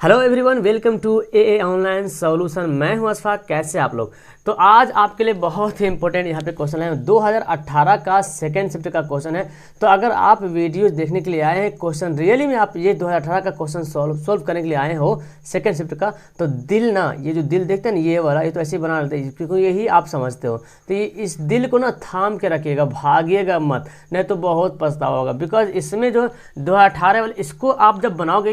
Hello everyone, welcome to a online solution. मैं हूं अशफाक। कैसे आप लोग? तो आज आपके लिए बहुत ही इंपॉर्टेंट यहाँ पे क्वेश्चन है। 2018 का सेकेंड शिफ्ट का क्वेश्चन है। तो अगर आप वीडियोस देखने के लिए आए हैं, क्वेश्चन रियली में आप ये 2018 का क्वेश्चन सॉल्व करने के लिए आए हो सेकेंड शिफ्ट का, तो दिल ना, ये जो दिल देखते हैं ना, ये वाला, ये तो ऐसे ही बना लेते हैं क्योंकि यही आप समझते हो। तो ये इस दिल को ना थाम के रखिएगा, भागिएगा मत, नहीं तो बहुत पछतावा होगा। बिकॉज इसमें जो 2018 वाले, इसको आप जब बनाओगे,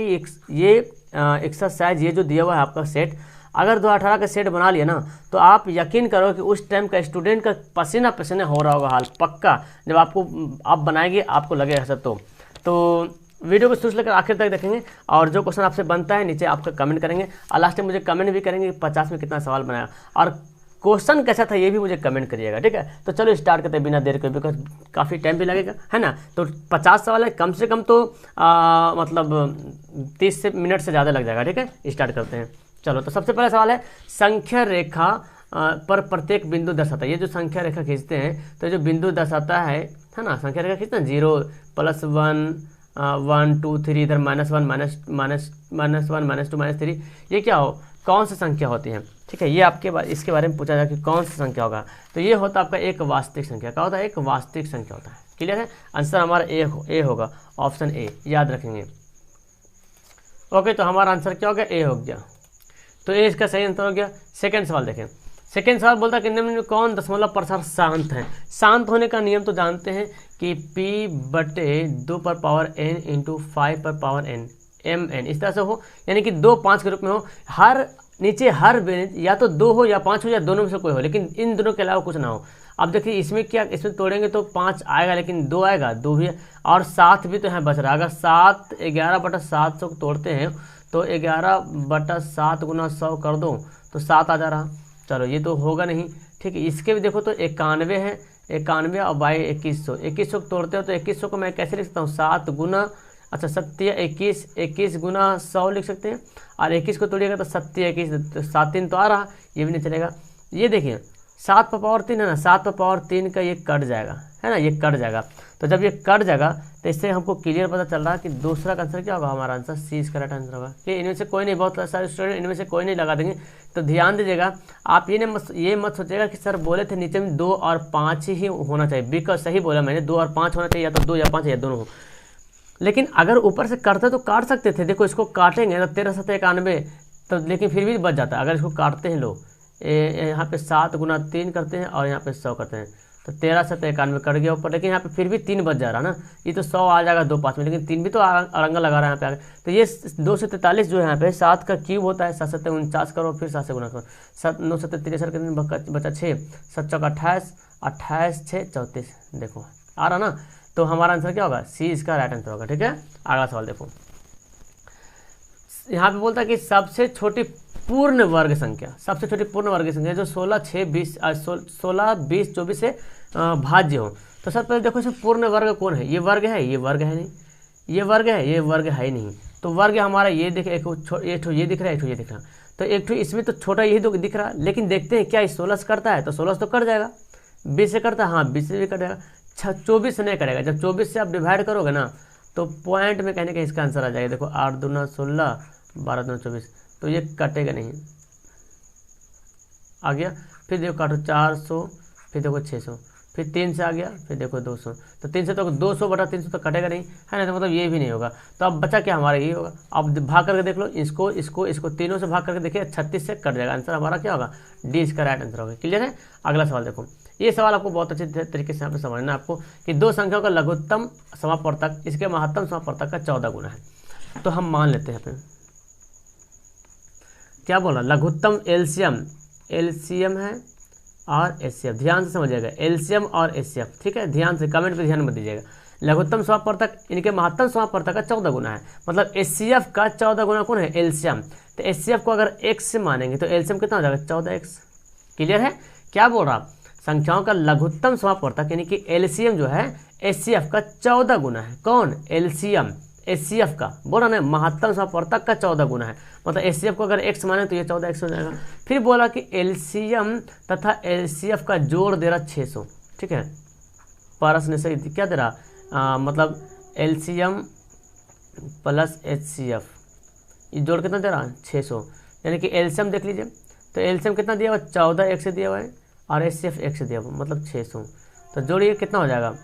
ये एक्सरसाइज, ये जो दिया हुआ है आपका सेट, अगर 2018 का सेट बना लिया ना, तो आप यकीन करो कि उस टाइम का स्टूडेंट का पसीना पसीना हो रहा होगा हाल पक्का। जब आप बनाएंगे आपको लगेगा सब। तो वीडियो को शुरू से लेकर आखिर तक देखेंगे और जो क्वेश्चन आपसे बनता है नीचे आपका कमेंट करेंगे और लास्ट में मुझे कमेंट भी करेंगे कि 50 में कितना सवाल बनाया और क्वेश्चन कैसा था ये भी मुझे कमेंट करिएगा, ठीक है। तो चलो स्टार्ट करते हैं बिना देर के, बिकॉज काफ़ी टाइम भी लगेगा, है ना। तो 50 सवाल है, कम से कम तो मतलब 30 मिनट से ज़्यादा लग जाएगा, ठीक है। स्टार्ट करते हैं। चलो, तो सबसे पहला सवाल है, संख्या रेखा पर प्रत्येक बिंदु दर्शाता है। ये जो संख्या रेखा खींचते हैं तो जो बिंदु दर्शाता है ना, संख्या रेखा खींचते हैं 0 +1 1 2 3, इधर -1 -1 -2 -3, ये क्या हो, कौन सी संख्या होती है, ठीक है। ये आपके इसके बारे में पूछा जाए कि कौन सी संख्या होगा, तो ये होता है आपका एक वास्तविक संख्या। क्या होता है? एक वास्तविक संख्या होता है। क्लियर है? आंसर हमारा ए होगा, ऑप्शन ए, याद रखेंगे। ओके, तो हमारा आंसर क्या हो गया? ए हो गया। तो ए इसका सही आंसर हो गया। सेकेंड सवाल देखें। सेकेंड सवाल बोलता है कि निम्न में कौन दशमलव प्रसार शांत है। शांत होने का नियम तो जानते हैं कि p/2 पर पावर n × 5 पर पावर n mn, इस तरह से हो, यानी कि 2 5 के रूप में हो। हर नीचे हर या तो 2 हो या 5 हो या दोनों में से कोई हो, लेकिन इन दोनों के अलावा कुछ ना हो। अब देखिए इसमें क्या, इसमें तोड़ेंगे तो 5 आएगा, लेकिन 2 आएगा, 2 भी है, और 7 भी तो यहाँ बच रहा है। अगर 11/700 को तोड़ते हैं तो 11/7 × 100 कर दो तो 7 आ जा रहा। चलो, ये तो होगा नहीं, ठीक है। इसके भी देखो तो 91 है, 91 और बाई 2100, 2100 को तोड़ते हो तो 2100 को मैं कैसे लिख सकता हूँ? 7 गुना, अच्छा 7 21, 21 गुना 100 लिख सकते हैं, और 21 को तोड़िएगा तो 7 21, तो 7 3 तो आ रहा, ये भी नहीं चलेगा। ये देखिए 7 पर पावर 3 है ना, 7 पर पावर 3 का ये कट जाएगा, है ना, ये कट जाएगा। तो जब ये कट जाएगा तो इससे हमको क्लियर पता चल रहा है कि दूसरा का आंसर क्या होगा, हमारा आंसर सी इसका राइट आंसर होगा। कि इनमें से कोई नहीं, बहुत सारे स्टूडेंट इनमें से कोई नहीं लगा देंगे। तो ध्यान दीजिएगा, आप ये मत सोचिएगा कि सर बोले थे नीचे में 2 और 5 ही होना चाहिए। बिकॉज सही बोला मैंने, 2 और 5 होना चाहिए, या तो 2 या 5 या दोनों हो। लेकिन अगर ऊपर से काटते तो काट सकते थे। देखो इसको काटेंगे तो 13 7 91, तो लेकिन फिर भी बच जाता है। अगर इसको काटते हैं लोग, यहाँ पे 7 गुना 3 करते हैं और यहाँ पे 100 करते हैं, तो 13 7 91 कट गया ऊपर, लेकिन यहाँ पे फिर भी 3 बच जा रहा है ना। ये तो 100 आ जाएगा 2 5 में, लेकिन 3 भी तो अड़ंगा लगा रहा है यहाँ पे आगे। तो ये 2 से 43 जो है यहाँ पे 7 का क्यूब होता है, 7 7 49 करो, फिर 7 से गुना करो, 7 9 7 63 के दिन बचा 6, 7 चौका 28, 28 6 34, देखो आ रहा ना। तो हमारा आंसर क्या होगा? सी इसका राइट आंसर होगा, ठीक है। अगला सवाल देखो, यहाँ पे बोलता है कि सबसे छोटी पूर्ण वर्ग संख्या, सबसे छोटी पूर्ण वर्ग संख्या जो 16 6 20 16 20 24 से भाज्य हो। तो सर पहले देखो इसमें पूर्ण वर्ग कौन है? ये वर्ग है, ये वर्ग है नहीं, ये वर्ग है, ये वर्ग है ही नहीं। तो वर्ग हमारा ये दिख, एक ये दिख रहा है, एक ये दिख रहा। तो एक इसमें तो छोटा यही तो दिख रहा, लेकिन देखते हैं क्या 16 से करता है, तो 16 से तो कट जाएगा। 20 से करता है, हाँ 20 से भी कट जाएगा। 24 से नहीं करेगा। जब 24 से आप डिवाइड करोगे ना, तो पॉइंट में कहने का इसका आंसर आ जाएगा। देखो 8 दूना 16, 12 दूना 24, तो ये कटेगा नहीं, आ गया। फिर देखो काटो 400, फिर देखो 600, फिर 3 से आ गया, फिर देखो 200, तो 3 से तो 200/300 तो कटेगा नहीं, है ना। तो मतलब ये भी नहीं होगा। तो अब बचा क्या हमारा? ये होगा। अब भाग करके देख लो, इसको तीनों से भाग करके देखिए, 36 से कट जाएगा। आंसर हमारा क्या होगा? डी इसका राइट आंसर होगा। क्लियर है? अगला सवाल देखो, ये सवाल आपको बहुत अच्छे तरीके से यहाँ पे समझना है आपको कि दो संख्याओं का लघुत्तम समापवर्तक इसके महत्तम समापवर्तक का 14 गुना है। तो हम मान लेते हैं यहाँ पे क्या बोला, लघुत्तम एलसीएम है और एचसीएफ। ध्यान से समझिएगा, एलसीएम और एचसीएफ, ठीक है। ध्यान से, कमेंट पे ध्यान मत दीजिएगा। लघुत्तम समापवर्तक इनके महत्तम समापवर्तक का 14 गुना है, मतलब एचसीएफ का 14 गुना कौन है? एलसीएम। तो एचसीएफ को अगर x से मानेंगे तो एलसीएम कितना हो जाएगा? 14x। क्लियर है? क्या बोल रहा, संख्याओं का लघुत्तम समापवर्तक यानी कि एलसीएम जो है एचसीएफ का 14 गुना है। कौन? एलसीएम, एचसीएफ का बोला ना, महत्तम समापवर्तक का 14 गुना है। मतलब एचसीएफ को अगर x माने तो ये 14x हो जाएगा। फिर बोला कि एलसीएम तथा एचसीएफ का जोड़ दे रहा 600, ठीक है। पारस ने सही क्या दे रहा, मतलब एलसीएम प्लस एचसीएफ ये जोड़ कितना दे रहा है 600, यानी कि एलसीएम देख लीजिए। तो एलसीएम कितना दिया हुआ 14 एक से दिया हुआ है और एचसीएफ एक से दिया हुआ, मतलब 600। तो जोड़िए कितना हो जाएगा,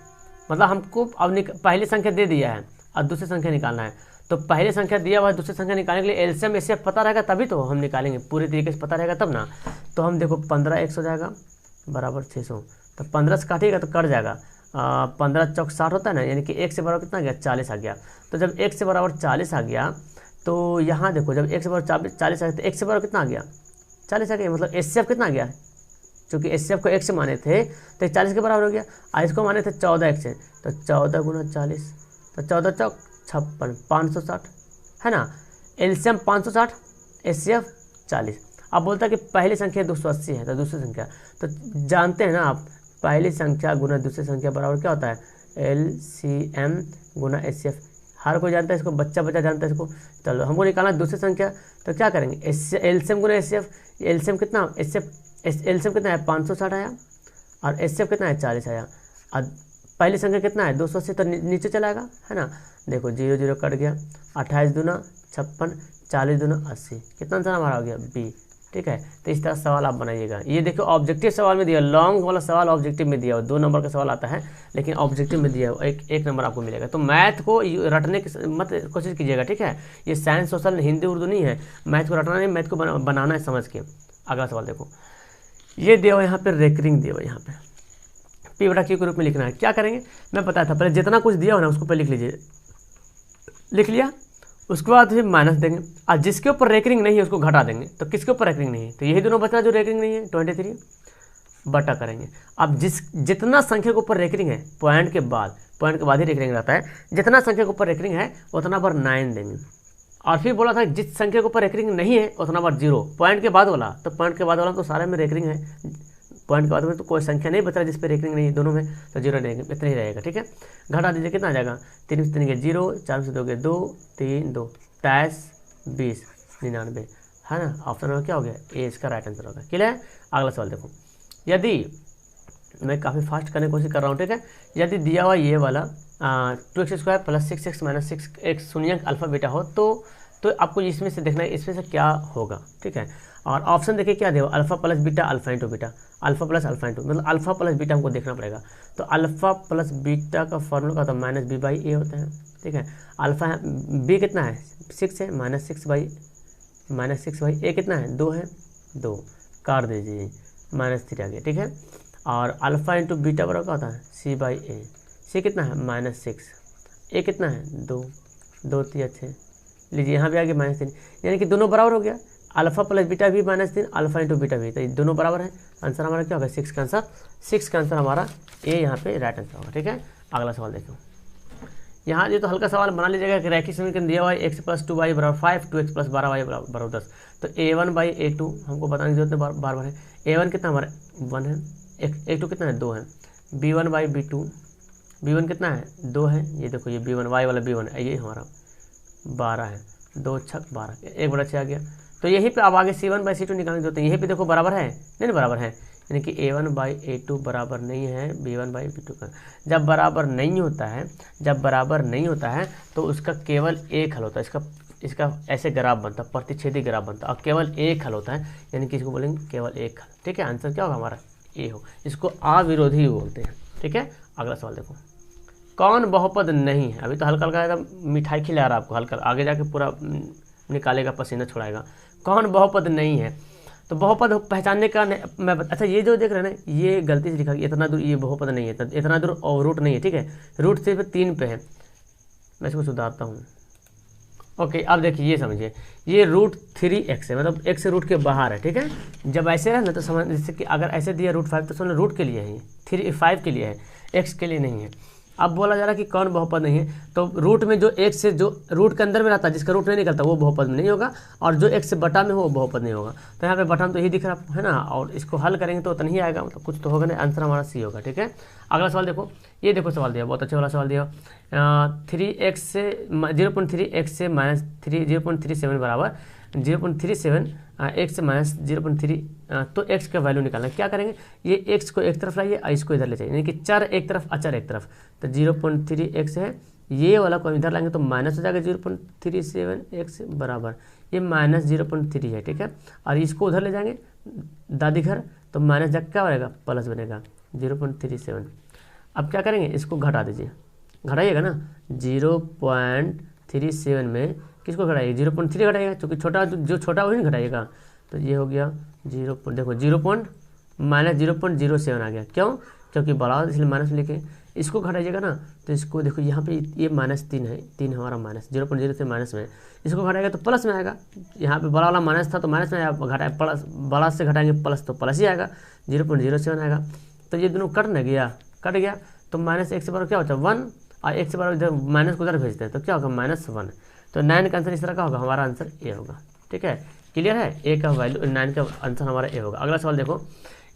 मतलब हमको अब पहली संख्या दे दिया है और दूसरी संख्या निकालना है। तो पहली संख्या दिया हुआ है, दूसरी संख्या निकालने के लिए एलसीएम एचसीएफ पता रहेगा तभी तो हम निकालेंगे, पूरी तरीके से पता रहेगा तब ना। तो हम देखो 15 100 जाएगा बराबर 600, तो 15 से काटिएगा तो कट जाएगा, 15 चौक 60 होता है ना, यानी कि 1 से बराबर कितना आ गया 40 आ गया। तो जब 1 से बराबर 40 आ गया तो यहाँ देखो जब 1 से बराबर 40 आ गया तो 1 से बराबर कितना आ गया 40 आ गया, मतलब एचसीएफ कितना आ गया, क्योंकि एचसीएफ को 1 से माने थे तो 40 के बराबर हो गया। और इसको माने थे 14 1 से, तो 14 गुना 40, तो 14 चौक 56, 560 है ना। LCM 560, HCF 40। अब बोलता है कि पहली संख्या 280 है, तो दूसरी संख्या तो जानते हैं ना आप, पहली संख्या गुना दूसरी संख्या बराबर क्या होता है एलसीएम गुना एचसीएफ। हर कोई जानता है इसको, बच्चा जानता है इसको। चलो हमको निकालना दूसरी संख्या, तो क्या करेंगे एलसीएम गुना एचसीएफ। एलसीएम कितना एलसीएम कितना है 560 आया और एचसीएफ कितना है 40 आया। और पहली संख्या कितना है 280, तो नीचे चलाएगा है ना। देखो 0 0 कट गया, 28 दूना 56, 40 दूना 80, कितना आंसर हमारा हो गया बी। ठीक है, तो इस तरह सवाल आप बनाइएगा। ये देखो ऑब्जेक्टिव सवाल में दिया, लॉन्ग वाला सवाल ऑब्जेक्टिव में दिया हो, 2 नंबर का सवाल आता है लेकिन ऑब्जेक्टिव में दिया हो, एक नंबर आपको मिलेगा। तो मैथ को रटने की मत कोशिश कीजिएगा, ठीक है। ये साइंस सोशल हिंदी उर्दू नहीं है, मैथ को रटना नहीं, मैथ को बनाना है समझ के। अगला सवाल देखो, ये दिया हो यहाँ पे रेकरिंग दिया हो, यहाँ पे पी बटा क्यू के रूप में लिखना है। क्या करेंगे मैं बताया था, पहले जितना कुछ दिया हो ना उसको पहले लिख लीजिए, लिख लिया, उसके बाद फिर माइनस देंगे और जिसके ऊपर रेकरिंग नहीं है उसको घटा देंगे। तो किसके ऊपर रेकरिंग नहीं है, तो यही दोनों बचा जो रेकरिंग नहीं है 23 बटा करेंगे। अब जितना संख्या के ऊपर रेकरिंग है पॉइंट के बाद ही रेकरिंग रहता है, जितना संख्या के ऊपर रेकरिंग है उतना बार 9 देंगे। और फिर बोला था जिस संख्या के ऊपर रेकरिंग नहीं है उतना बार 0, पॉइंट के बाद वाला, तो पॉइंट के बाद वाला तो सारे में रेकरिंग है, पॉइंट के बाद में तो कोई संख्या नहीं बच रहा जिस पे रेकरिंग नहीं है, दोनों में तो 0 रहेंगे, इतना ही रहेगा। ठीक है, घटा दीजिए कितना आ जाएगा 3 से 3 के 0, 4 से 2 के 2, 3 2, 23 20 99 है ना। ऑप्शन नंबर क्या हो गया ए, इसका राइट आंसर होगा। क्लियर है। अगला सवाल देखो, यदि मैं काफ़ी फास्ट करने की कोशिश कर रहा हूँ, ठीक है। यदि दिया हुआ ये वाला 2x² plus 6x minus 6x शून्यंक अल्फा बीटा हो तो आपको इसमें से देखना है इसमें से क्या होगा, ठीक है। और ऑप्शन देखिए क्या देगा, alpha plus beta alpha into beta, alpha plus alpha into, मतलब अल्फा प्लस बीटा हमको देखना पड़ेगा। तो अल्फा प्लस बीटा का फॉर्मूला का तो माइनस बी बाई ए होता है, ठीक है। अल्फा बी कितना है 6 है, माइनस 6 बाई ए कितना है 2 है, 2 काट दीजिए -3 आ गया, ठीक है। और अल्फा इंटू बीटा बराबर क्या होता है सी बाई ए, सी कितना है -6, ए कितना है 2, 2 3 अच्छे लीजिए, यहाँ भी आ गया -3, यानी कि दोनों बराबर हो गया। अल्फा प्लस बीटा भी -3, अल्फा इंटू बीटा भी, तो ये दोनों बराबर है। आंसर हमारा क्या होगा 6 का आंसर हमारा ए यहाँ पे राइट आंसर होगा, ठीक है। अगला सवाल देखो, यहाँ ये तो हल्का सवाल बना लीजिएगा कि रैखिक समीकरण दिया हुआ है x + 2y = 5, 2x + 12y = 10। तो a1/a2 हमको बताने की जरूरत है, बार है। a1 कितना हमारा 1 है, a2 कितना है 2 है, b1/b2, b1 कितना है 2 है, ये देखो ये b1 y वाला b1 है, ये हमारा 12 है, 2 6 12, 1/6 आ गया। तो यहीं पे अब आगे c1/c2 निकालने की जरूरत है, यहीं पे देखो बराबर है नहीं बराबर है, यानी कि a1/a2 बराबर नहीं है b1/b2 का। जब बराबर नहीं होता है तो उसका केवल एक हल होता है, इसका ऐसे ग्राफ बनता है, प्रतिच्छेदी ग्राफ बनता है, और केवल एक हल होता है, यानी कि इसको बोलेंगे केवल एक हल, ठीक है। आंसर क्या होगा हमारा ए हो, इसको अविरोधी बोलते हैं, ठीक है। अगला सवाल देखो, कौन बहुपद नहीं है, अभी तो हल्का हल्का एकदम मिठाई खिला रहा है आपको, हल्का आगे जाके पूरा निकालेगा, पसीना छुड़ाएगा। कौन बहुपद नहीं है, तो बहुपद पहचानने का मैं अच्छा ये जो देख रहे हैं ना, ये गलती से लिखा गया, इतना दूर ये बहुपद नहीं है, इतना दूर और रूट नहीं है, ठीक है। रूट सिर्फ 3 पे है, मैं इसको सुधारता हूँ। ओके, अब देखिए ये समझिए, ये √3x है, मतलब x से रूट के बाहर है, ठीक है। जब ऐसे रहे ना तो समझ, जैसे कि अगर ऐसे दिया √5 तो समझ रूट के लिए है, 5 के लिए है, x के लिए नहीं है। अब बोला जा रहा है कि कौन बहुपद नहीं है, तो रूट में जो x से जो रूट के अंदर में रहता है, जिसका रूट नहीं निकलता वो बहुपद में नहीं होगा, और जो x से बटा में हो वो बहुपद नहीं होगा। तो यहाँ पे बटा में तो यही दिख रहा है ना, और इसको हल करेंगे तो उतना ही आएगा, मतलब कुछ तो होगा नहीं, आंसर हमारा सी होगा, ठीक है। अगला सवाल देखो, ये देखो सवाल दिया, बहुत अच्छा वाला सवाल दिया, 3x से 0.3x से -0.37 बराबर 0.37 x से -0.3, तो x का वैल्यू निकालना है। क्या करेंगे, ये x को एक तरफ लाइए और इसको इधर ले जाइए, यानी कि चर एक तरफ अचर एक तरफ, तो 0.3x है ये वाला को इधर लाएंगे तो माइनस हो जाएगा 0.37x बराबर, ये माइनस 0.3 है, ठीक है। और इसको उधर ले जाएंगे दादी घर तो माइनस जाकर क्या बनेगा, प्लस बनेगा 0.37। अब क्या करेंगे, इसको घटा दीजिए, घटाइएगा ना 0.37 में किसको घटाइएगा, 0.3 घटाइएगा, क्योंकि छोटा जो छोटा वही नहीं घटाइएगा। तो ये हो गया देखो 0.07 आ गया, क्यों, क्योंकि बड़ा इसलिए माइनस लेके इसको घटाइएगा ना। तो इसको देखो यहाँ पे ये -3 है, 3 हमारा माइनस 0.0 से माइनस में, इसको घटाएगा तो प्लस में आएगा। यहाँ पे बड़ा वाला माइनस था तो माइनस में आया, घटाए प्लस, बड़ा से घटाएंगे प्लस तो प्लस ही आएगा, 0.07 आएगा। तो ये दोनों कट कट गया तो -1 से बराबर क्या होता है 1, और 1 से बराबर इधर माइनस को उधर भेजते हैं तो क्या होगा -1। तो 9 का आंसर इस तरह का होगा, हमारा आंसर ए होगा, ठीक है। क्लियर है, ए का वैल्यू 9 का आंसर हमारा ए होगा। अगला सवाल देखो,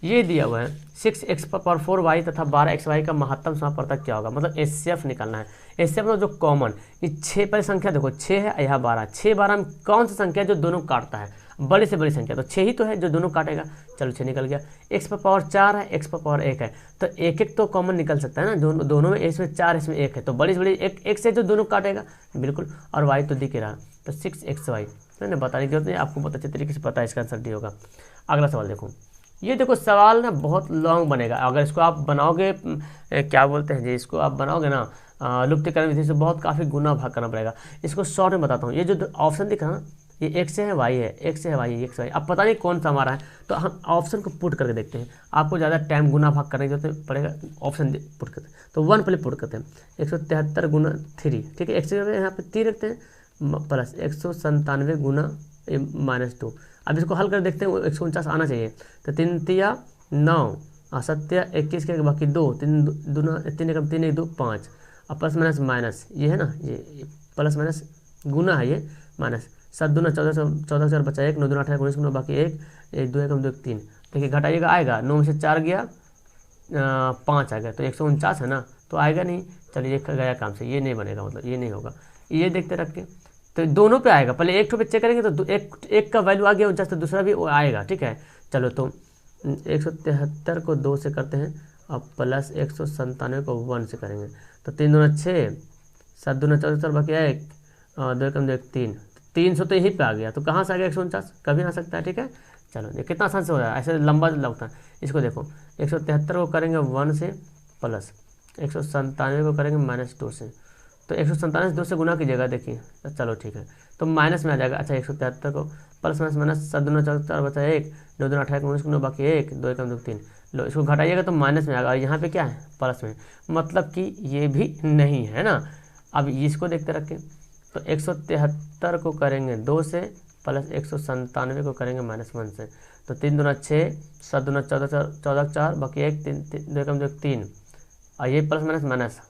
ये दिया हुआ है 6x⁴y तथा 12xy का महत्तम समापवर्तक क्या होगा, मतलब एचसीएफ निकालना है। एचसीएफ मतलब जो कॉमन, ये 6 पर संख्या देखो 6 है, यहाँ 12, 6 12 में कौन सी संख्या है जो दोनों काटता है, बड़ी से बड़ी संख्या तो 6 ही तो है जो दोनों काटेगा। चलो 6 निकल गया। x⁴ है, x⁴ है, तो एक तो कॉमन निकल सकता है ना, दोनों में, इसमें 4 इसमें 1 है, तो बड़ी से बड़ी एक से जो दोनों काटेगा बिल्कुल। और y तो दिख रहा, तो 6xy मैंने बताने की जरूरत नहीं, आपको बहुत अच्छे तरीके से पता है, इसका आंसर डी होगा। अगला सवाल देखो, ये देखो सवाल ना बहुत लॉन्ग बनेगा, अगर इसको आप बनाओगे क्या बोलते हैं जी, इसको आप बनाओगे ना लुप्तीकरण विधि से बहुत काफ़ी गुना भाग करना पड़ेगा। इसको शॉर्ट में बताता हूँ, ये जो ऑप्शन दिखा ना, ये x से है y है, x से है y है, x y, अब पता नहीं कौन सा हमारा है, तो हम ऑप्शन को पुट करके देखते हैं। आपको ज़्यादा टाइम गुना भाग करने की जरूरत पड़ेगा, ऑप्शन पुट करते हैं। तो 1 पहले पुट करते हैं, 173 गुना 3, ठीक है, x यहाँ पे 3 रखते हैं, प्लस 197 गुना -2। अब इसको हल कर देखते हैं, 149 आना चाहिए। तो 3 तिया 9 और 7 21 के बाकी 2, 3 दूना 3 एकम 3 1 2 5, अब प्लस माइनस माइनस ये है ना, ये प्लस माइनस गुना है, ये माइनस 7 दूना 14 4 बचा 1, 9 दूना 18 19 9 बाकी 1 1 2 एकम 2 3, देखिए घटाइएगा आएगा, 9 में से 4 गया 5 आ गया, तो 149 है ना, तो आएगा नहीं। चलिए ये गया काम से, ये नहीं बनेगा, मतलब ये नहीं होगा। ये देखते रख के तो दोनों पे आएगा, पहले एक ठो पे चेक करेंगे तो एक का वैल्यू आ गया 49, तो दूसरा भी आएगा, ठीक है। चलो तो 173 को 2 से करते हैं, और प्लस 197 को 1 से करेंगे, तो 3 दूना 6, 7 दूना 14 बाकी 1 2 एकम 2 3, 300 तो यहीं पे आ गया, तो कहाँ से आ गया 149, कभी आ सकता है, ठीक है। चलो ये कितना आसान से हो रहा है, ऐसे लंबा लगता है। इसको देखो 173 को करेंगे 1 से, प्लस 197 को करेंगे -2 से, तो 197 2 से गुना कीजिएगा, देखिए चलो ठीक है, तो माइनस में आ जाएगा। अच्छा 173 को प्लस माइनस 7 दूना 14 बचा 1, 9 दूना 18 19 9 बाकी 1 2 एकम 2 3, लो इसको घटाइएगा तो माइनस में आएगा, और यहाँ पे क्या है प्लस में, मतलब कि ये भी नहीं है ना। अब इसको देखते रखें, तो 173 को करेंगे 2 से, प्लस 197 को करेंगे -1 से, तो 3 दूना 6, 7 दूना 14 4 बाकी 1 3 2 एकम 2 3, और ये प्लस माइनस माइनस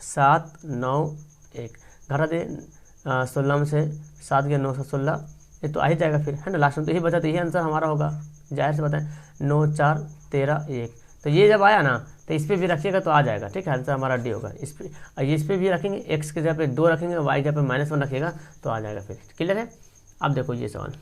7 9 1, घटा दे 16 में से 7 गया 9 से 16, ये तो आ ही जाएगा फिर, है ना, लास्ट में तो यही बचा, तो यही आंसर हमारा होगा, जाहिर से बताएं 9 4 13 1। तो ये जब आया ना तो इस पर भी रखिएगा तो आ जाएगा, ठीक है, आंसर हमारा डी होगा। इस पर भी रखेंगे, x के जगह पे 2 रखेंगे, y के जगह पे -1 रखिएगा तो आ जाएगा फिर। क्लियर है। अब देखो ये सवाल,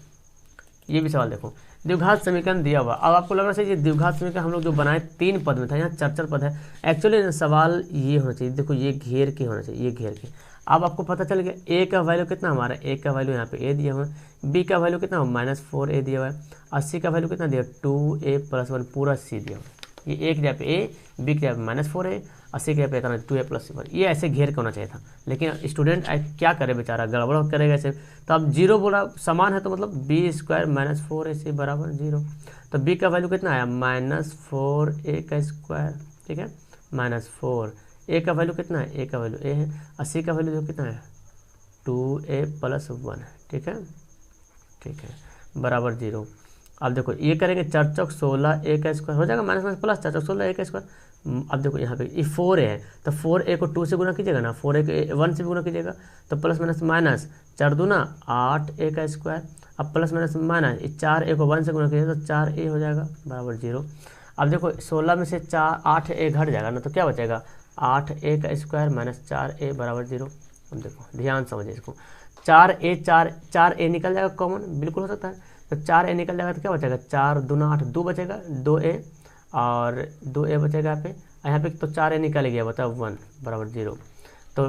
ये भी सवाल देखो, द्विघात समीकरण दिया हुआ। अब आपको लग रहा है ये द्विघात समीकरण हम लोग जो बनाए 3 पद में था, यहाँ 4 पद है। एक्चुअली सवाल ये होना चाहिए, देखो ये घेर के होना चाहिए, ये घेर के। अब आपको पता चल गया ए का वैल्यू कितना हमारा, ए का वैल्यू यहाँ पे ए दिया हुआ है, बी का वैल्यू कितना -4a दिया हुआ है, और सी का वैल्यू कितना दिया 2a + 1 पूरा सी दिया हुआ है। ये ए की जगह पे ए, बी की जगह पे -4 है, और सी की जगह पे 2a + 1, ये ऐसे घेर के होना चाहिए था। लेकिन स्टूडेंट क्या करे बेचारा, गड़बड़ करेगा ऐसे। तो अब 0 बोला समान है, तो मतलब b² - 4ac बराबर 0। तो b का वैल्यू कितना आया -4a², ठीक है, -4। ए का वैल्यू कितना है, ए का वैल्यू ए है, और सी का वैल्यू जो कितना है 2a + 1, ठीक है, ठीक है, बराबर 0। अब देखो ये करेंगे 4 चौक 16 a² हो जाएगा, माइनस प्लस 4 चौक 16 a²। अब देखो यहाँ पे ये 4a है, तो 4a को 2 से गुना कीजिएगा ना, 4a को 1 से भी गुना कीजिएगा, तो प्लस माइनस 4 दूना 8 a², अब प्लस माइनस 4a को 1 से गुना कीजिएगा तो 4a हो जाएगा बराबर 0। अब देखो 16 में से 8a घट जाएगा ना, तो क्या बचेगा 8a² - 4a बराबर 0। अब देखो ध्यान समझिए इसको, 4a निकल जाएगा कॉमन, बिल्कुल हो सकता है, तो 4a निकल जाएगा तो क्या बचेगा 4 दूना 8 2 बचेगा, 2a और 2a बचेगा यहाँ पे तो 4a निकल गया, बताओ 1 बराबर 0। तो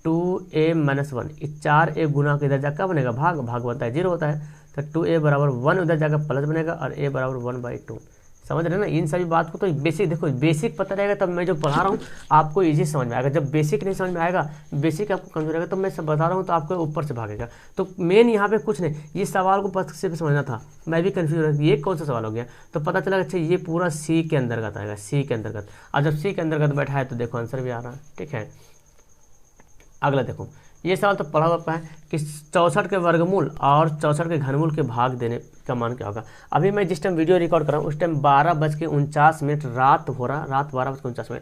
2a माइनस 1, 4a गुना के इधर जाकर क्या बनेगा, भाग, भाग बनता है 0 होता है, तो 2a बराबर 1 उधर जाकर प्लस बनेगा और a बराबर 1/2। समझ रहे हैं ना इन सभी बात को। तो बेसिक देखो, बेसिक पता रहेगा तब मैं जो पढ़ा रहा हूँ आपको इजी समझ में आएगा। जब बेसिक नहीं समझ में आएगा, बेसिक आपको कमजोर रहेगा, तो मैं सब बता रहा हूँ तो आपको ऊपर से भागेगा। तो मेन यहाँ पे कुछ नहीं, ये सवाल को बस सिर्फ समझना था। मैं भी कन्फ्यूज हो, ये कौन सा सवाल हो गया, तो पता चला अच्छा ये पूरा सी के अंतर्गत आएगा, सी के अंतर्गत। और जब सी के अंतर्गत बैठा है तो देखो आंसर भी आ रहा है। ठीक है, अगला देखो, ये सवाल तो पढ़ा हुआ है कि 64 के वर्गमूल और 64 के घनमूल के भाग देने का मान क्या होगा। अभी मैं जिस टाइम वीडियो रिकॉर्ड कर रहा हूँ उस टाइम 12:49 रात हो रहा, रात 12:49।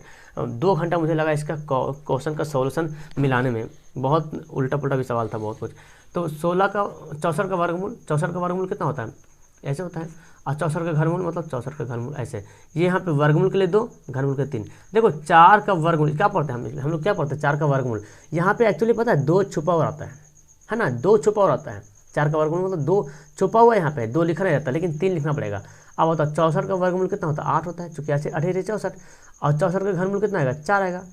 2 घंटा मुझे लगा इसका क्वेश्चन का सॉल्यूशन मिलाने में, बहुत उल्टा पुल्टा भी सवाल था बहुत कुछ। तो 64 का वर्गमूल कितना होता है, ऐसे होता है, और 64 का घनमूल मतलब 64 का घनमूल ऐसे। ये यहाँ पे वर्गमूल के लिए 2, घनमूल के 3। देखो 4 का वर्गमूल क्या पढ़ते हैं हम लोग क्या पढ़ते हैं, 4 का वर्गमूल। यहाँ पे एक्चुअली पता है 2 छुपा हुआ रहता है ना, 2 छुपा हुआ रहता है। 4 का वर्गमूल मतलब 2 छुपा हुआ है, यहाँ पे 2 लिखा नहीं रहता, लेकिन 3 लिखना पड़ेगा। अब होता है 64 का वर्गमूल कितना होता है, 8 होता है, चूंकि ऐसे 18 64, और 64 का घनमूल कितना आएगा, 4 आएगा।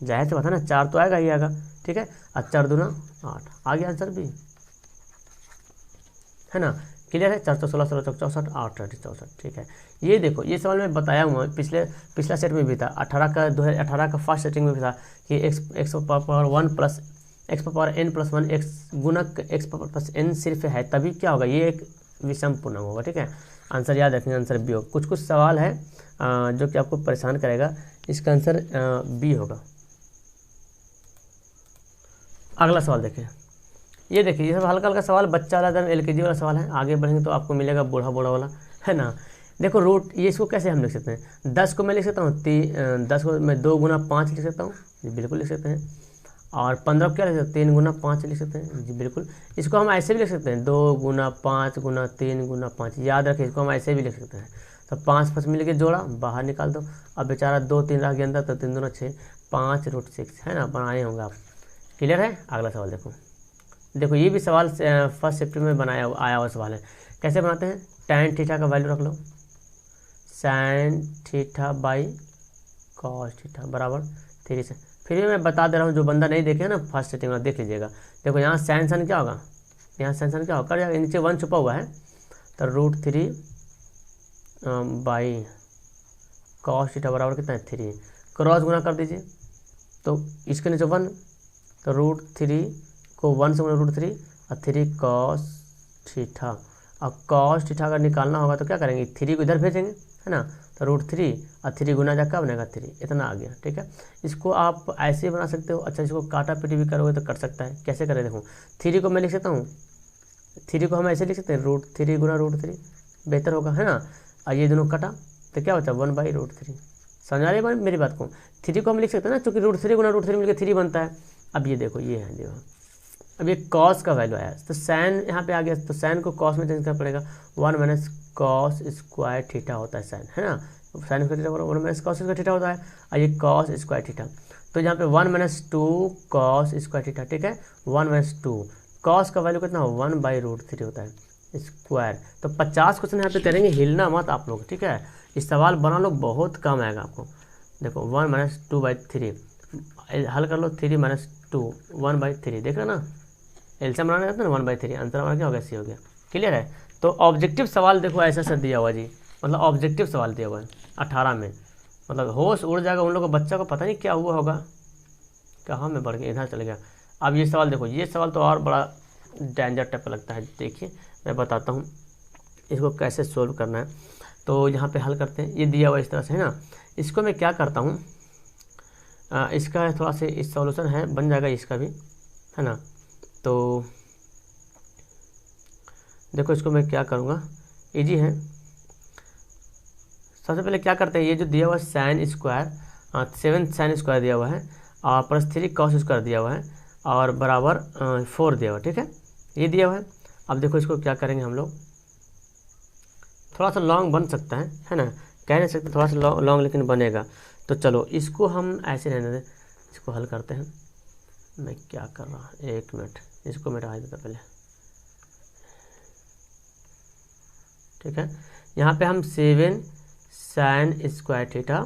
जाहिर से बात है ना, 4 तो आएगा ही आएगा। ठीक है, और 4 दूना 8 आ गया आंसर भी, है ना। क्लियर है, 4 तो 16 16 64 8 64। ठीक है, ये देखो ये सवाल मैं बताया हूँ, पिछला सेट में भी था, 2018 का फर्स्ट सेटिंग में भी था कि x power 1 plus x power n plus 1 x गुणक एक्स पावर प्लस n सिर्फ है, तभी क्या होगा, ये एक विषम पूर्णांक होगा। ठीक है, आंसर याद रखेंगे, आंसर बी होगा। कुछ कुछ सवाल है जो कि आपको परेशान करेगा, इसका आंसर बी होगा। अगला सवाल देखिए, ये देखिए, ये सब हल्का हल्का सवाल, बच्चा वाला LKG वाला सवाल है। आगे बढ़ेंगे तो आपको मिलेगा बूढ़ा वाला, है ना। देखो रूट, ये इसको कैसे हम लिख सकते हैं, 10 को मैं लिख सकता हूँ 10 को मैं 2 गुना 5 लिख सकता हूँ, जी बिल्कुल लिख सकते हैं। और 15 को क्या लिख सकते हैं, 3 गुना 5 लिख सकते हैं, जी बिल्कुल। इसको हम ऐसे भी लिख सकते हैं, 2 गुना 5 गुना 3 गुना 5, याद रखिए इसको हम ऐसे भी लिख सकते हैं। तो 5 5 मिल के जोड़ा, बाहर निकाल दो। अब बेचारा 2 3 रह गया अंदर, तो 3 दूना 6, 5√6, है ना, बनाए होंगे आप। क्लियर है। अगला सवाल देखो ये भी सवाल फर्स्ट चैप्टर में आया हुआ सवाल है। कैसे बनाते हैं, tan थीटा का वैल्यू रख लो, sin theta by cos theta बराबर 3 से। फिर भी मैं बता दे रहा हूँ, जो बंदा नहीं देखे ना फर्स्ट सेटिंग में, देख लीजिएगा। देखो यहाँ sin क्या होगा, यहाँ sin क्या होगा, कर जाएगा, नीचे 1 छुपा हुआ है, तो √3 बाई cos थीटा बराबर कितना है 3, क्रॉस गुना कर दीजिए, तो इसके नीचे 1, तो √3 को 1 से गुना √3 और 3 cos थीटा। अब cos थीटा अगर निकालना होगा तो क्या करेंगे, 3 को इधर भेजेंगे, है ना, तो √3 और 3 गुना जाकर बनेगा 3, इतना आ गया। ठीक है, इसको आप ऐसे ही बना सकते हो। अच्छा, इसको काटा पीटी भी करोगे तो कर सकता है। कैसे करें, देखो 3 को मैं लिख सकता हूँ, 3 को हम ऐसे लिख सकते हैं, √3 गुना √3 बेहतर होगा, है ना। और ये दोनों कटा तो क्या होता है 1/√3। समझ आ रही है मेरी बात को। 3 को हम लिख सकते हैं ना, चूँकि √3 गुना √3 मिलकर 3 बनता है। अब ये देखो, ये है देखो, अब ये cos का वैल्यू आया, तो sin यहाँ पे आ गया, तो sin को cos में चेंज करना पड़ेगा, 1 - cos स्क्वायर थीटा होता है sin, है ना। sin square theta 1 - cos square theta होता है, और ये cos स्क्वायर थीटा, तो यहाँ पे 1 - 2 cos स्क्वायर थीटा। ठीक है, 1 - 2 cos का वैल्यू कितना हो 1/√3 होता है स्क्वायर। तो 50 क्वेश्चन यहाँ पे करेंगे, हिलना मत आप लोग। ठीक है, इस सवाल बना लो, बहुत कम आएगा आपको। देखो 1 - 2/3 हल कर लो, 3 - 2 1/3, देख रहे ना, एल्सियम बनाना रहता है ना 1/3, आंसर हमारा क्या हो गया, सी हो गया। क्लियर है। तो ऑब्जेक्टिव सवाल देखो ऐसा सा दिया हुआ जी, मतलब ऑब्जेक्टिव सवाल दिया हुआ है 18 में, मतलब होश उड़ जाएगा उन लोगों को, बच्चा को पता नहीं क्या हुआ होगा, कहाँ में बढ़ गया, इधर चल गया। अब ये सवाल देखो, ये सवाल तो और बड़ा डेंजर टाइप का लगता है। देखिए मैं बताता हूँ इसको कैसे सोल्व करना है। तो यहाँ पे हल करते हैं, ये दिया हुआ इस तरह से, है ना। इसको मैं क्या करता हूँ, इसका थोड़ा सा इस सॉल्यूशन है, बन जाएगा इसका भी, है ना। तो देखो इसको मैं क्या करूँगा, इजी है। सबसे पहले क्या करते हैं, ये जो दिया हुआ है sin स्क्वायर 7 sin स्क्वायर दिया हुआ है, और +3 cos स्क्वायर दिया हुआ है, और बराबर 4 दिया हुआ है। ठीक है, ये दिया हुआ है। अब देखो इसको क्या करेंगे हम लोग, थोड़ा सा लॉन्ग बन सकता है ना, कह नहीं सकते थोड़ा सा लॉन्ग, लेकिन बनेगा। तो चलो इसको हम ऐसे रहने दें, इसको हल करते हैं। मैं क्या कर रहा हूँ, 1 मिनट, इसको मैं हटा देता पहले। ठीक है, यहाँ पे हम 7 sin स्क्वायर थीटा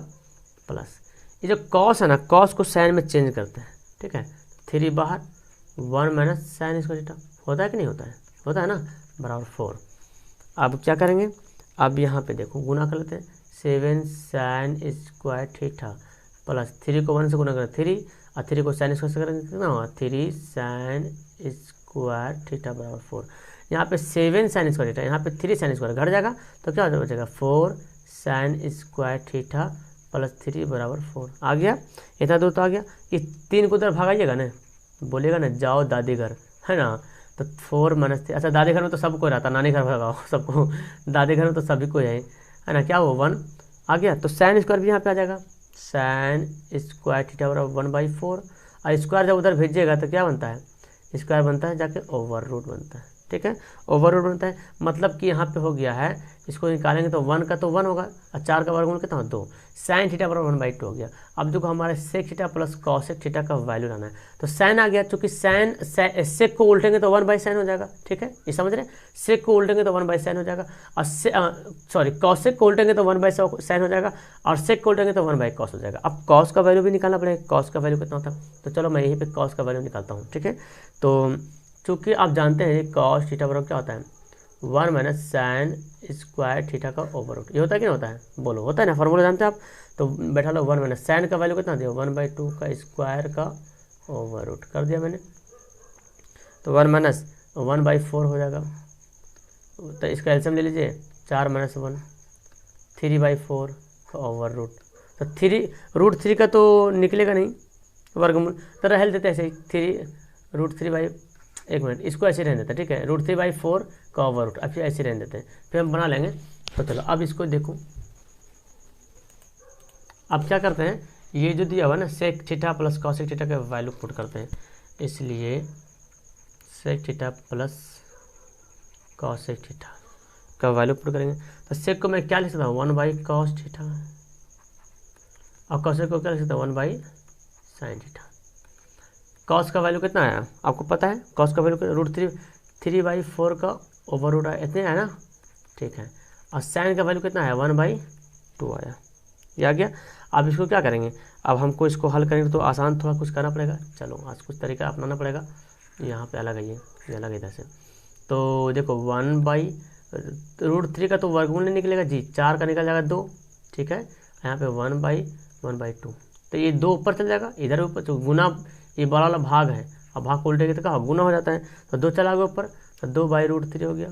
प्लस, ये जो cos है ना, cos को sin में चेंज करते हैं। ठीक है, 3 बाहर, 1 माइनस साइन स्क्वायर थीटा, होता है कि नहीं होता है, होता है ना, बराबर 4। अब क्या करेंगे, अब यहाँ पे देखो गुना कर लेते हैं, 7 साइन स्क्वायर थीटा प्लस 3 को 1 से गुना करें 3 और 3 को साइन स्क्वायर से करेंगे कितना होगा, 3 साइन स्क्वायर थीटा बराबर 4। यहाँ पे 7 साइन स्क्वायर थीटा, यहाँ पे 3 साइन स्क्वायर घट जाएगा तो क्या हो बचेगा, 4 साइन स्क्वायर थीटा प्लस 3 बराबर 4। आ गया, इतना दूर तो आ गया। ये 3 को उधर भागाइएगा ना, बोलिएगा ना जाओ दादी घर, है ना, तो 4 माइनस 3, अच्छा दादी घर में तो सबको रहता, नानी घर भगाओ सबको, दादी घर में तो सभी को है ना, क्या वो 1 आ गया। तो साइन स्क्वायर भी यहाँ पे आ जाएगा, साइन स्क्वायर थीटा बराबर 1/4, और स्क्वायर जब उधर भेजिएगा तो क्या बनता है, स्क्वायर बनता है जाके ओवर रूट बनता है, ठीक है, ओवर रूट बनता है। मतलब कि यहाँ पे हो गया है, इसको निकालेंगे तो 1 का तो 1 होगा और 4 का वर्गमूल कितना हो 2, साइन थीटा बराबर 1/2 हो गया। अब देखो हमारे sec theta plus cosec theta का वैल्यू लाना है, तो साइन आ गया, चूंकि साइन सेक को उल्टेंगे तो 1/sin हो जाएगा, ठीक है, ये समझ रहे, सेक को उल्टेंगे तो 1/sin हो जाएगा, और कॉसेक को उल्टेंगे तो 1/sin हो जाएगा, और सेक को उल्टेंगे तो 1/cos हो जाएगा। अब कॉस का वैल्यू भी निकालना पड़ेगा, कॉस का वैल्यू कितना होता है, तो चलो मैं यहीं पे कॉस का वैल्यू निकालता हूँ, ठीक है। तो चूँकि आप जानते हैं कॉस थीटा बराबर क्या होता है, 1 माइनस साइन स्क्वायर थीटा का ओवर रूट, ये होता है कि नहीं होता है, बोलो होता है ना, फॉर्मूला जानते हैं आप, तो बैठा लो 1 माइनस साइन का वैल्यू कितना दिया, 1/2 का स्क्वायर का ओवर रूट कर दिया मैंने, तो 1 माइनस 1/4 हो जाएगा, तो इसका एलसीएम ले लीजिए, 4 माइनस 1, 3/4 का ओवर रूट, तो 3 का तो निकलेगा नहीं वर्गमूल, तो रह देते ऐसे ही 3 एक मिनट, इसको ऐसे रहने देते हैं, ठीक है, √3/4 का ओवर रूट, अब फिर ऐसे रहने देते हैं, फिर हम बना लेंगे। तो चलो अब इसको देखो, अब क्या करते हैं, ये जो दिया हुआ ना sec theta plus cosec theta का वैल्यू पुट करते हैं, इसलिए sec theta plus cosec theta का वैल्यू पुट करेंगे। तो सेक को मैं क्या लिख सकता हूँ, 1/cos थीटा, और कॉसेक को क्या लिख सकता हूँ, 1/sin थीटा। कॉस का वैल्यू कितना आया आपको पता है, कॉस का वैल्यू √3/4 का ओवर रूट आया, इतने आया ना, ठीक है, और साइन का वैल्यू कितना है, 1/2 आया, ये आ गया। अब इसको क्या करेंगे, अब हमको इसको हल करेंगे तो आसान थोड़ा कुछ करना पड़ेगा, चलो आज कुछ तरीका अपनाना पड़ेगा। यहाँ पे अलग है, ये अलग है इधर से, तो देखो 1/√3 का तो वर्गमूल नहीं निकलेगा जी, 4 का निकल जाएगा 2, ठीक है, यहाँ पे 1/1/2, तो ये 2 ऊपर चल जाएगा, इधर ऊपर तो गुना, ये बड़ा वाला भाग है, अब भाग को उल्टेंगे तो क्या गुना हो जाता है, तो 2 चला गया ऊपर, तो 2/√3 हो गया,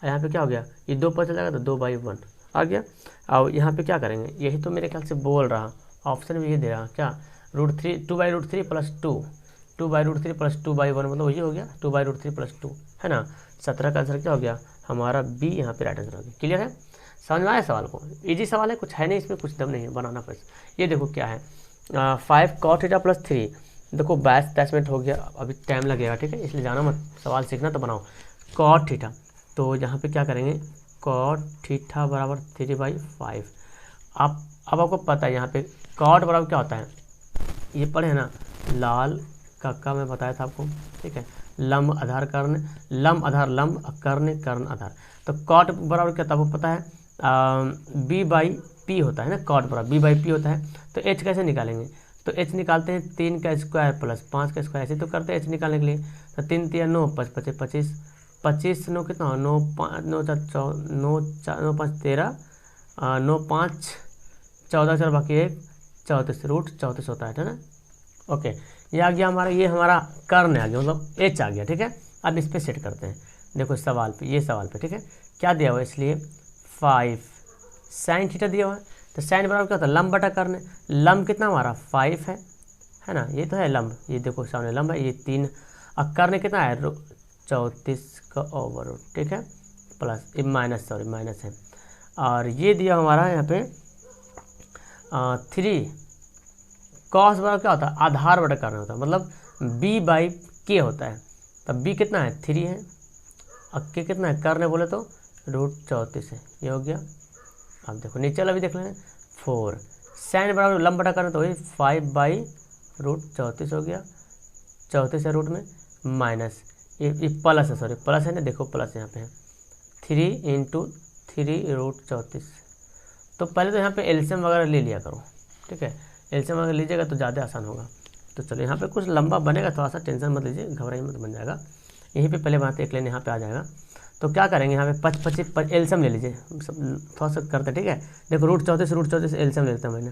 यहाँ पे क्या हो गया, ये 2 ऊपर चल जाएगा तो 2/1 आ गया। अब यहाँ पे क्या करेंगे, यही तो मेरे ख्याल से बोल रहा, ऑप्शन में ये दे रहा क्या, √3 प्लस 2, 2/√3 प्लस 2/1 मतलब वही हो गया 2/√3 प्लस 2, है ना, 17 का आंसर क्या हो गया हमारा बी, यहाँ पे राइट आंसर हो गया। क्लियर है, समझ में आया सवाल को, इजी सवाल है, कुछ है नहीं इसमें, कुछ दम नहीं है, बनाना पड़ेगा। ये देखो क्या है, 5 cos थीटा प्लस 3, देखो 22 मिनट हो गया, अभी टाइम लगेगा, ठीक है, इसलिए जाना मत, सवाल सीखना तो बनाओ। cot थीटा, तो यहाँ पे क्या करेंगे, cot थीटा बराबर 3/5। अब आपको पता है यहाँ पे cot बराबर क्या होता है, ये पढ़े है ना, लाल कक्का में बताया था आपको, ठीक है, लंब आधार कर्ण, लंब आधार लंब, कर्ण कर्ण आधार, तो cot बराबर क्या था आपको पता है, b/p होता है ना, cot बराबर b/p होता है। तो h कैसे निकालेंगे, तो h निकालते हैं 3 का स्क्वायर प्लस 5 का स्क्वायर, ऐसे तो करते हैं h निकालने के लिए, तो 3 3 9 5 5 25, 25 9 कितना 9 5 9 4 9 4 9 5 13, 9 5 14 4 बाकी 1 34, √34 होता है ना। ओके, ये आ गया हमारा, ये हमारा कर्ण आ गया, मतलब h आ गया, ठीक है। अब इस पर सेट करते हैं, देखो सवाल पे, ये सवाल पे, ठीक है, क्या दिया हुआ है, इसलिए 5 साइन थीटा दिया हुआ है, तो साइन बराबर क्या होता है, लंब बटा कर्ण, लंब कितना हमारा 5 है ना, ये तो है लंब, ये देखो सामने लंब है, ये 3, और कर्ण कितना है 34 का ओवर रूट, ठीक है, प्लस माइनस है, और ये दिया हमारा यहाँ पे 3 कॉस बराबर क्या होता है, आधार बटा कर्ण होता है, मतलब b/k होता है, तब b कितना है 3 है, और k कितना है कर्ण बोले तो √34 है, ये हो गया। अब देखो नीचे वाला भी देख लें, 4 साइन बराबर लंब बटा कर्ण तो वही 5/√34 हो गया, 34 है रूट में, माइनस ये प्लस है, सॉरी प्लस है ना, देखो प्लस यहाँ पे है 3 × 3√34। तो पहले तो यहाँ पे एलसीएम वगैरह ले लिया करो, ठीक है, एलसीएम वगैरह लीजिएगा तो ज़्यादा आसान होगा। तो चलो यहाँ पे कुछ लंबा बनेगा, थोड़ा सा टेंशन मत लीजिए, घबराइए मत, बन जाएगा। यहीं पे पहले बनाते एक लाइन यहाँ पे आ जाएगा। तो क्या करेंगे यहाँ पे 25 एल्सियम ले लीजिए, सब थोड़ा सा करते, ठीक है। देखो रूट 34 एल्सियम ले लेता हूँ मैंने,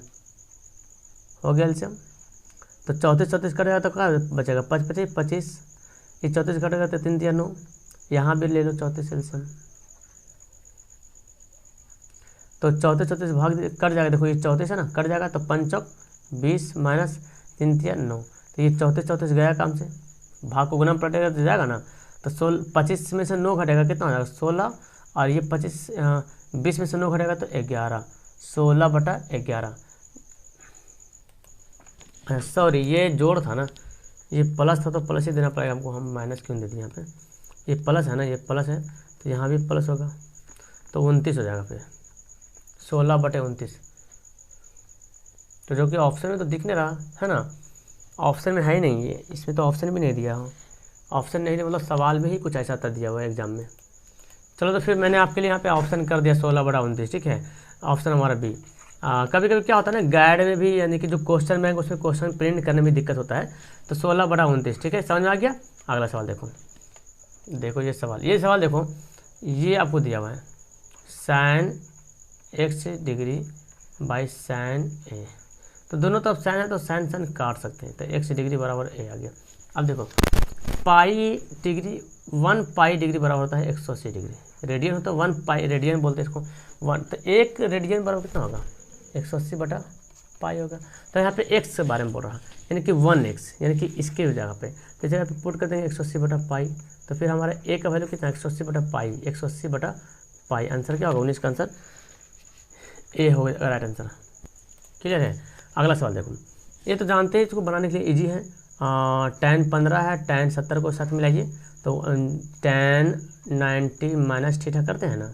हो गया एल्सियम। तो 34 कटेगा तो क्या बचेगा 25, ये 34 कटेगा तो 3 3 9, यहाँ भी ले लो 34 एल्सियम। तो 34 भाग कट जाएगा, देखो ये 34 है ना, कट जाएगा तो 5 चौक 20 माइनस 3 3 9, तो ये 34 गया काम से, भाग को गुना में पलटेगा तो जाएगा ना। तो 25 में से 9 घटेगा, कितना हो जाएगा 16, और ये 20 में से 9 घटेगा तो 11, 16/11। सॉरी ये जोड़ था ना, ये प्लस था तो प्लस ही देना पड़ेगा हमको, हम माइनस क्यों दे दिए यहाँ पे, ये प्लस है ना, ये प्लस है तो यहाँ भी प्लस होगा, तो 29 हो जाएगा फिर 16/29। तो जो कि ऑप्शन में तो दिख नहीं रहा है ना, ऑप्शन में है ही नहीं ये, इसमें तो ऑप्शन भी नहीं दिया हो, ऑप्शन नहीं दिया मतलब सवाल में ही कुछ ऐसा था दिया हुआ है एग्जाम में। चलो तो फिर मैंने आपके लिए यहाँ पे ऑप्शन कर दिया 16/29, ठीक है, ऑप्शन हमारा बी। कभी कभी क्या होता है ना गाइड में भी, यानी कि जो क्वेश्चन बैंक उसमें क्वेश्चन प्रिंट करने में दिक्कत होता है, तो 16/29, ठीक है, समझ में आ गया। अगला सवाल देखो, देखो ये सवाल देखो, ये आपको दिया हुआ है sin x degree by sin a, तो दोनों तरफ sin है तो sin काट सकते हैं, तो x डिग्री बराबर a आ गया। अब देखो पाई डिग्री 1 पाई डिग्री बराबर होता है 180 डिग्री, रेडियन होता है 1 पाई, रेडियन बोलते हैं इसको 1, तो 1 रेडियन बराबर कितना होगा 180/पाई होगा। तो यहाँ पे x के बारे में बोल रहा है, यानी कि 1x, यानी कि इसके जगह पे, तो जगह पे पुट कर देंगे 180/पाई, तो फिर हमारा a का वैल्यू कितना 180/पाई, 180/पाई, आंसर क्या होगा 19 का आंसर ए होगा राइट आंसर। क्लियर है। अगला सवाल देखो, ये तो जानते हैं इसको बनाने के लिए इजी है, tan 15 है, tan 70 को साथ मिलाइए तो tan 90 माइनस थीटा करते हैं ना।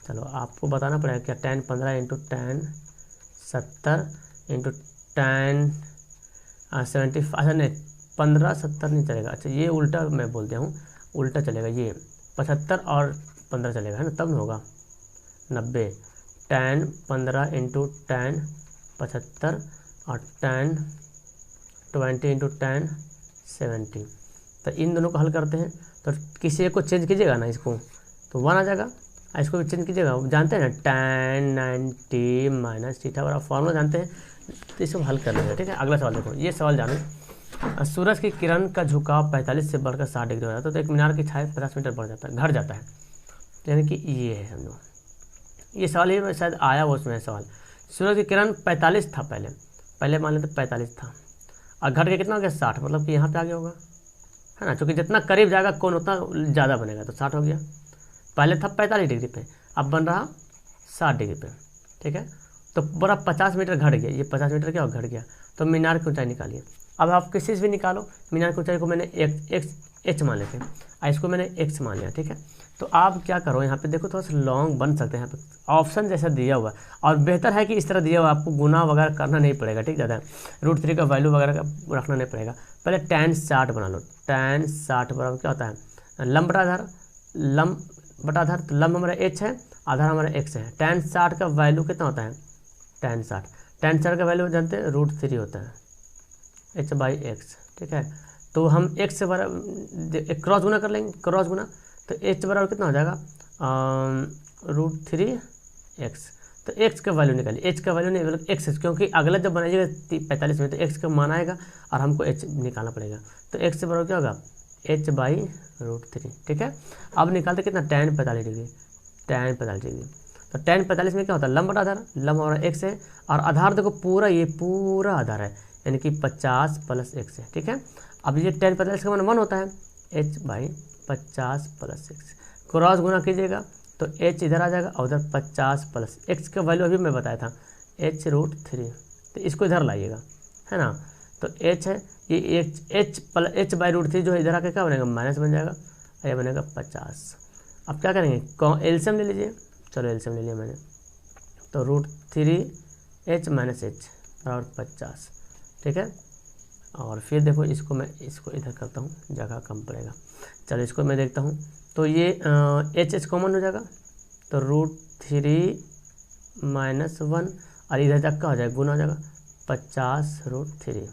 चलो आपको बताना पड़ेगा क्या, tan 15 into tan 70 into tan 75, अच्छा नहीं 15 70 नहीं चलेगा, अच्छा ये उल्टा मैं बोल दिया हूँ, उल्टा चलेगा, ये 75 और 15 चलेगा है ना, तब न होगा 90, tan 15 इंटू tan 75 और tan 20 इंटू tan 70, तो इन दोनों को हल करते हैं, तो किसी एक को चेंज कीजिएगा ना, इसको तो 1 आ जाएगा, इसको भी चेंज कीजिएगा, जानते हैं ना tan 90 माइनस थीटा वाला फॉर्मूला जानते हैं, तो इसको हल कर लीजिए, ठीक है। अगला सवाल देखो, ये सवाल जानो, सूरज की किरण का झुकाव 45 से बढ़कर 60 डिग्री हो जाता है, तो एक मीनार की छाया 50 मीटर बढ़ जाता है, घट जाता है, यानी कि ये है समझो, ये सवाल ही शायद आया वो उसमें सवाल, सूरज की किरण 45 था पहले मान लेते 45 था, और घट के कितना हो गया 60, मतलब कि यहाँ पे आ गया होगा है ना, क्योंकि जितना करीब जाएगा कोण उतना ज़्यादा बनेगा, तो 60 हो गया। पहले था 45 डिग्री पे, अब बन रहा 60 डिग्री पे, ठीक है। तो पूरा 50 मीटर घट गया, ये 50 मीटर क्या घट गया, तो मीनार की ऊंचाई निकालिए। अब आप किसी से भी निकालो, मीनार की ऊंचाई को मैंने एच मान लेते हैं, इसको मैंने एक्स मान लिया, ठीक है। तो आप क्या करो यहाँ पे देखो, थोड़ा सा लॉन्ग बन सकते हैं, यहाँ पे ऑप्शन जैसा दिया हुआ, और बेहतर है कि इस तरह दिया हुआ, आपको गुना वगैरह करना नहीं पड़ेगा, ठीक, ज़्यादा √3 का वैल्यू वगैरह का रखना नहीं पड़ेगा। पहले tan 60 बना लो, tan 60 बराबर क्या होता है लंब बटा आधार, तो लंब हमारा h है, आधार हमारा x है, tan 60 का वैल्यू कितना होता है tan 60 का वैल्यू जानते हैं √3 होता है h/x, ठीक है। तो हम x से बराबर क्रॉस गुना कर लेंगे, क्रॉस गुना, तो h बराबर कितना हो जाएगा √3x, तो x का वैल्यू निकालिए, h का वैल्यू नहीं मतलब x, क्योंकि अगला जब बनाइएगा 45 में तो x का मान आएगा और हमको h निकालना पड़ेगा, तो x से बराबर क्या होगा h/√3, ठीक है। अब निकालते कितना tan 45 डिग्री, तो tan 45 में क्या होता है लंब बटा आधार, लंब हमारा x है, और आधार देखो पूरा, ये पूरा आधार है, यानी कि 50 + x है, ठीक है। अब ये tan 45 का मान 1 होता है, h/50 + x, क्रॉस गुना कीजिएगा तो h इधर आ जाएगा और उधर 50 + x का वैल्यू अभी मैं बताया था h√3, तो इसको इधर लाइएगा है ना, तो h है ये h/√3 जो है इधर आके क्या बनेगा माइनस बन जाएगा, ये बनेगा 50। अब क्या करेंगे एलसीएम ले लीजिए, चलो एलसीएम ले लिया मैंने, तो √3h - h बराबर 50, ठीक है। और फिर देखो इसको मैं इसको इधर करता हूँ, जगह कम पड़ेगा, चलो इसको मैं देखता हूँ, तो ये h कॉमन हो जाएगा, तो √3 - 1 और इधर तक का हो जाएगा गुना हो जाएगा 50 √3,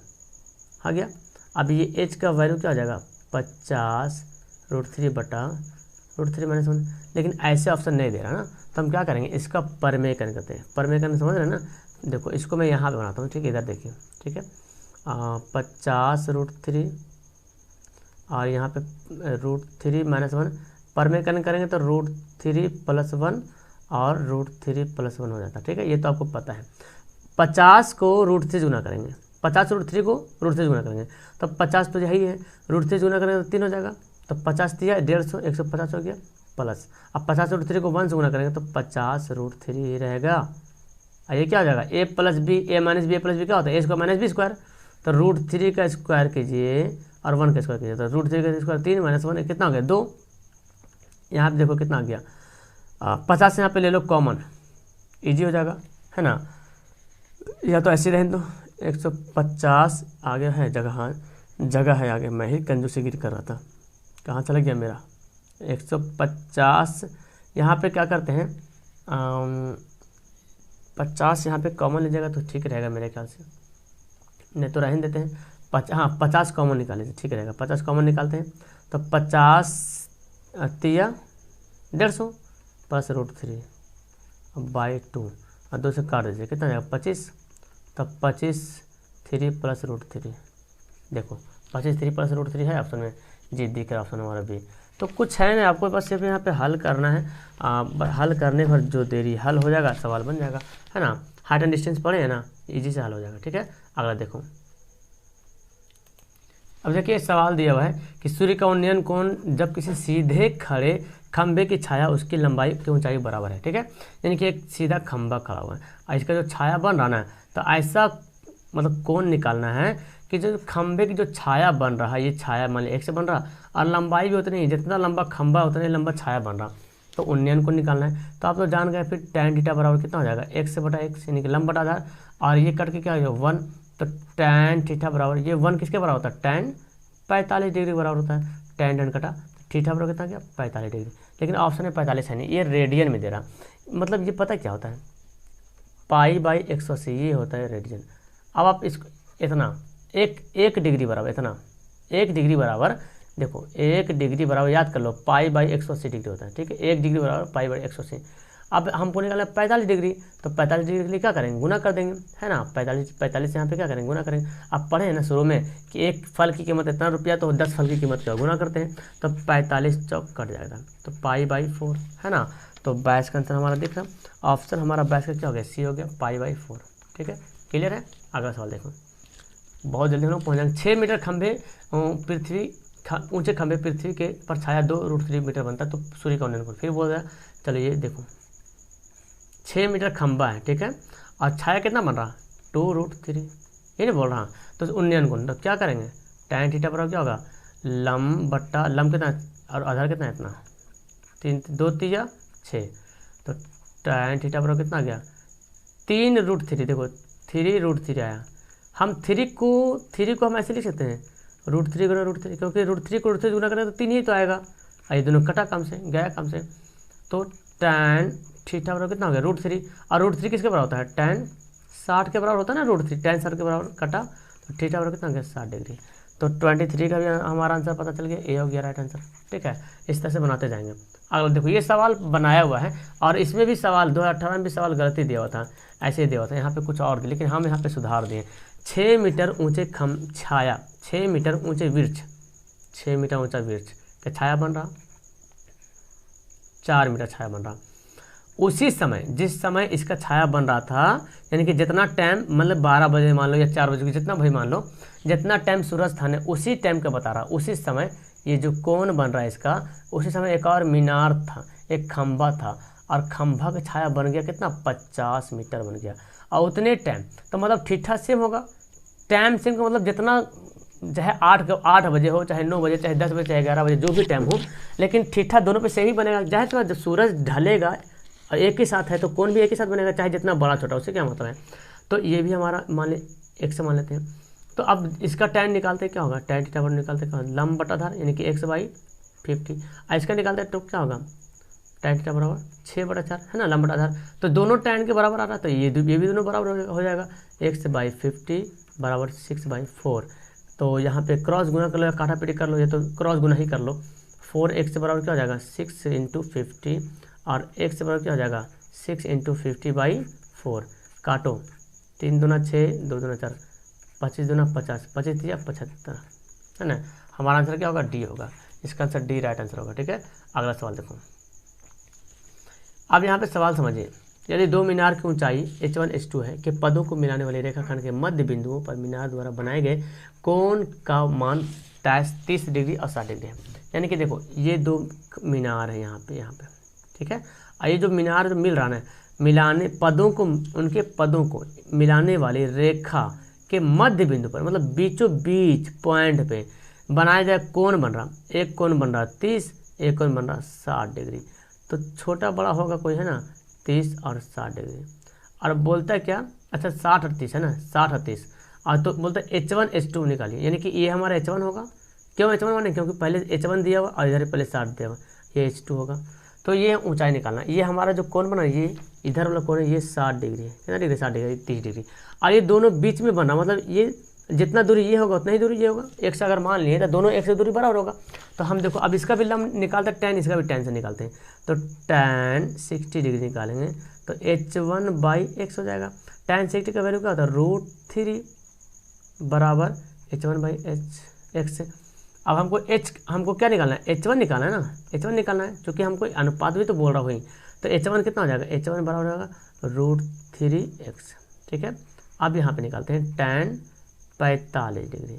आ गया। अब ये एच का वैल्यू क्या हो जाएगा 50√3 बटा √3 माइनस 1, लेकिन ऐसे ऑप्शन नहीं दे रहा ना, तो हम क्या करेंगे इसका परमेकरण करते हैं। परमेकरण समझ रहे हैं ना, देखो इसको मैं यहाँ पे बनाता हूँ, ठीक है, इधर देखिए, ठीक है, 50√3 और यहाँ पे √3 माइनस 1, परमेकरण करेंगे तो √3 + 1 और √3 + 1 हो जाता है, ठीक है, ये तो आपको पता है। 50 को √3 गुना करेंगे, 50√3 को √3 गुना करेंगे तो 50 तो यही है, √3 गुना करेंगे तो 3 हो जाएगा, तो 50 दिया 150, 150 हो गया प्लस, अब 50√3 को 1 से गुना करेंगे तो 50√3 ही रहेगा। ये क्या हो जाएगा a + b, a - b + b क्या होता है a² - b², तो √3 का स्क्वायर कीजिए और 1 का स्क्वायर कीजिए, तो √3 का स्क्वायर 3 - 1 कितना हो गया 2। यहाँ पे देखो कितना आ गया 50 यहाँ पे ले लो कॉमन, ईजी हो जाएगा, है ना, या तो ऐसे रहने दो 150 आगे है जगह, हाँ जगह है आगे, मैं ही कंजूसी गिर कर रहा था, कहाँ चला गया मेरा 150। यहाँ पे क्या करते हैं 50 यहाँ पे कॉमन लीजिएगा तो ठीक रहेगा मेरे ख्याल से, नहीं तो रहने देते हैं 50 कॉमन निकाल लीजिए, ठीक रहेगा, 50 कॉमन निकालते हैं तो 50 तिया 150 प्लस √3 बाई 2 और 2 से काट दीजिए, कितना जाएगा 25, तब 25 3 + √3, देखो 25 3 + √3 है ऑप्शन में, जी दिख रहा ऑप्शन हमारा भी। तो कुछ है ना, आपको बस सिर्फ यहाँ पे हल करना है, हल करने पर जो देरी हल हो जाएगा सवाल बन जाएगा, है ना, हाइट एंड डिस्टेंस पढ़े है ना, इजी से हल हो जाएगा, ठीक है। अगला देखो, अब देखिए सवाल दिया हुआ है कि सूर्य का उन्नयन कोण जब किसी सीधे खड़े खंबे की छाया उसकी लंबाई की ऊंचाई बराबर है, ठीक है, यानी कि एक सीधा खंबा खड़ा हुआ है और इसका जो छाया बन रहा है तो ऐसा मतलब कोण निकालना है कि जो खंबे की जो छाया बन रहा है, ये छाया मान लीजिए 1 से बन रहा और लंबाई भी उतनी ही, जितना लंबा खंबा उतना ही लंबा छाया बन रहा, तो उन्नयन को निकालना है। तो आप तो जान गए फिर tan थीटा बराबर कितना हो जाएगा 1/x, यानी कि लंब बटा आधार, और ये कट के क्या हो जाएगा 1, तो tan थीटा बराबर, ये 1 किसके बराबर होता है tan 45 डिग्री बराबर होता है, tan कटा थीटा बराबर कितना गया 45 डिग्री, लेकिन ऑप्शन में 45 है नहीं, ये रेडियन में दे रहा, मतलब ये पता क्या होता है π/180 ये होता है रेडियन। अब आप इसको इतना एक डिग्री बराबर, इतना 1 डिग्री बराबर, देखो 1 डिग्री बराबर याद कर लो π/180 डिग्री होता है, ठीक है, 1 डिग्री बराबर π/180। अब हमको निकालना है 45 डिग्री, तो 45 डिग्री के लिए क्या करेंगे गुना कर देंगे, है ना, 45 यहाँ पे क्या करेंगे गुना करेंगे। अब पढ़े हैं ना शुरू में कि एक फल की कीमत इतना रुपया, तो 10 फल की कीमत का गुना करते हैं, तो 45 चौक कट जाएगा, तो π/4, है ना, तो 22 का आंसर हमारा दिख रहा, ऑप्शन हमारा 22 का क्या हो गया सी हो गया π/4, ठीक है, क्लियर है। अगला सवाल देखो, बहुत जल्दी हम लोग पहुँच जाएंगे। 6 मीटर खंभे पृथ्वी ऊंचे खंभे पृथ्वी के पर छाया 2√3 मीटर बनता है, तो सूर्य का उन्नयन कोण, फिर बोल रहा है, चलो ये देखो 6 मीटर खंभा है, ठीक है, और छाया कितना बन रहा 2√3, ये नहीं बोल रहा, तो उन्नयन कोण, तो क्या करेंगे tan थीटा बराबर क्या होगा लंब बट्टा लंब कितना और आधार कितना है इतना 3 2 3 6, तो tan थीटा बराबर कितना आ गया 3√3, देखो 3√3 आया, हम 3 को हम ऐसे लिख सकते हैं √3 गुना √3, क्योंकि √3 को √3 गुना करें तो 3 ही तो आएगा, ये दोनों कटा कम से गया कम से, तो tan थीटा बराबर कितना हो गया √3, और √3 किसके बराबर होता है tan 60 के बराबर होता है ना, √3 tan 60 के बराबर कटा, तो थीटा बराबर कितना हो गया 60 डिग्री, तो 23 का भी हमारा आंसर पता चल गया, ए हो गया राइट आंसर, ठीक है। इस तरह से बनाते जाएंगे। अगर देखो ये सवाल बनाया हुआ है और इसमें भी सवाल 2018 में भी सवाल गलती दिया हुआ था, ऐसे ही दिया हुआ था, यहाँ पे कुछ और दिया, लेकिन हम यहाँ पे सुधार दिए। 6 मीटर ऊंचे छाया, 6 मीटर ऊंचे वृक्ष, 6 मीटर ऊंचा वृक्ष का छाया बन रहा 4 मीटर छाया बन रहा, उसी समय जिस समय इसका छाया बन रहा था, यानी कि जितना टाइम मतलब 12 बजे मान लो या 4 बजे जितना भाई मान लो, जितना टाइम सूरज था ने उसी टाइम का बता रहा, उसी समय ये जो कोण बन रहा है इसका, उसी समय एक और मीनार था, एक खंभा था, और खंभा का छाया बन गया कितना 50 मीटर बन गया, और उतने टाइम, तो मतलब ठीठा सेम होगा, टाइम सेम का मतलब जितना चाहे 8 बजे हो, चाहे 9 बजे, चाहे 10 बजे, चाहे 11 बजे, जो भी टाइम हो, लेकिन ठीठा दोनों पे सेम ही बनेगा। चाहे तो जब सूरज ढलेगा और एक ही साथ है तो कोण भी एक ही साथ बनेगा, चाहे जितना बड़ा छोटा, उससे क्या मतलब है। तो ये भी हमारा मान ले एक से मान लेते हैं। तो अब इसका tan निकालते क्या होगा, tan थीटा बराबर निकालते क्या होगा लंब बटा आधार, यानी कि x/50, इसका निकालते तो क्या होगा tan थीटा बराबर 6/4, है ना, लंब बटा आधार, तो दोनों tan के बराबर आ रहा है, तो ये भी दोनों बराबर हो जाएगा, x/50 बराबर 6/4, तो यहाँ पे क्रॉस गुना कर लो या काटा पीटी कर लो, या तो क्रॉस गुना ही कर लो। 4x से बराबर क्या हो जाएगा 6 × 50 और x से बराबर क्या हो जाएगा 6 × 50/4। काटो 3 दूना 6, 2 दूना 4, 25 दूना 50, 25 या 75, है ना। हमारा आंसर क्या होगा डी होगा, इसका आंसर डी राइट आंसर होगा। ठीक है, अगला सवाल देखो। अब यहाँ पे सवाल समझिए, यदि दो मीनार की ऊंचाई h1 h2 है कि पदों को मिलाने वाले रेखाखंड के मध्य बिंदुओं पर मीनार द्वारा बनाए गए कोण का मान 30 डिग्री और 60 डिग्री है। यानी कि देखो ये दो मीनार है यहाँ पे, ठीक है। और ये जो मीनार मिल रहा है, मिलाने पदों को, उनके पदों को मिलाने वाली रेखा के मध्य बिंदु पर, मतलब बीचों बीच पॉइंट पे बनाया जाए कोण बन रहा, एक कोण बन रहा 30, एक कोण बन रहा 60 डिग्री। तो छोटा बड़ा होगा कोई, है ना, 30 और 60 डिग्री। और बोलता है क्या, अच्छा 60 और 30 है ना, 60 और 30। और तो बोलता है h1 h2 निकालिए, यानी कि ये हमारा h1 होगा। क्यों h1 माने, क्योंकि पहले h1 दिया हुआ और इधर पहले 60 दिया हुआ, ये h2 होगा। तो ये ऊंचाई निकालना, ये हमारा जो कोण बना, ये इधर वाला कोण है ये 60 डिग्री है, कितना डिग्री 60 डिग्री 30 डिग्री। और ये दोनों बीच में बना, मतलब ये जितना दूरी ये होगा उतना ही दूरी ये होगा। एक से अगर मान लिए तो दोनों एक से दूरी बराबर होगा। तो हम देखो अब इसका भी लंब निकालते हैं, tan, इसका भी tan से निकालते हैं। तो tan 60 डिग्री निकालेंगे तो h1/x हो जाएगा। tan 60 का वैल्यू क्या होता है √3 बराबर h1/x। अब हमको क्या निकालना है, h1 निकालना है ना, h1 निकालना है, क्योंकि हमको अनुपात भी तो बोल रहा हुई। तो h1 कितना हो जाएगा, h1 बराबर हो जाएगा √3x। ठीक है, अब यहाँ पे निकालते हैं tan 45 डिग्री,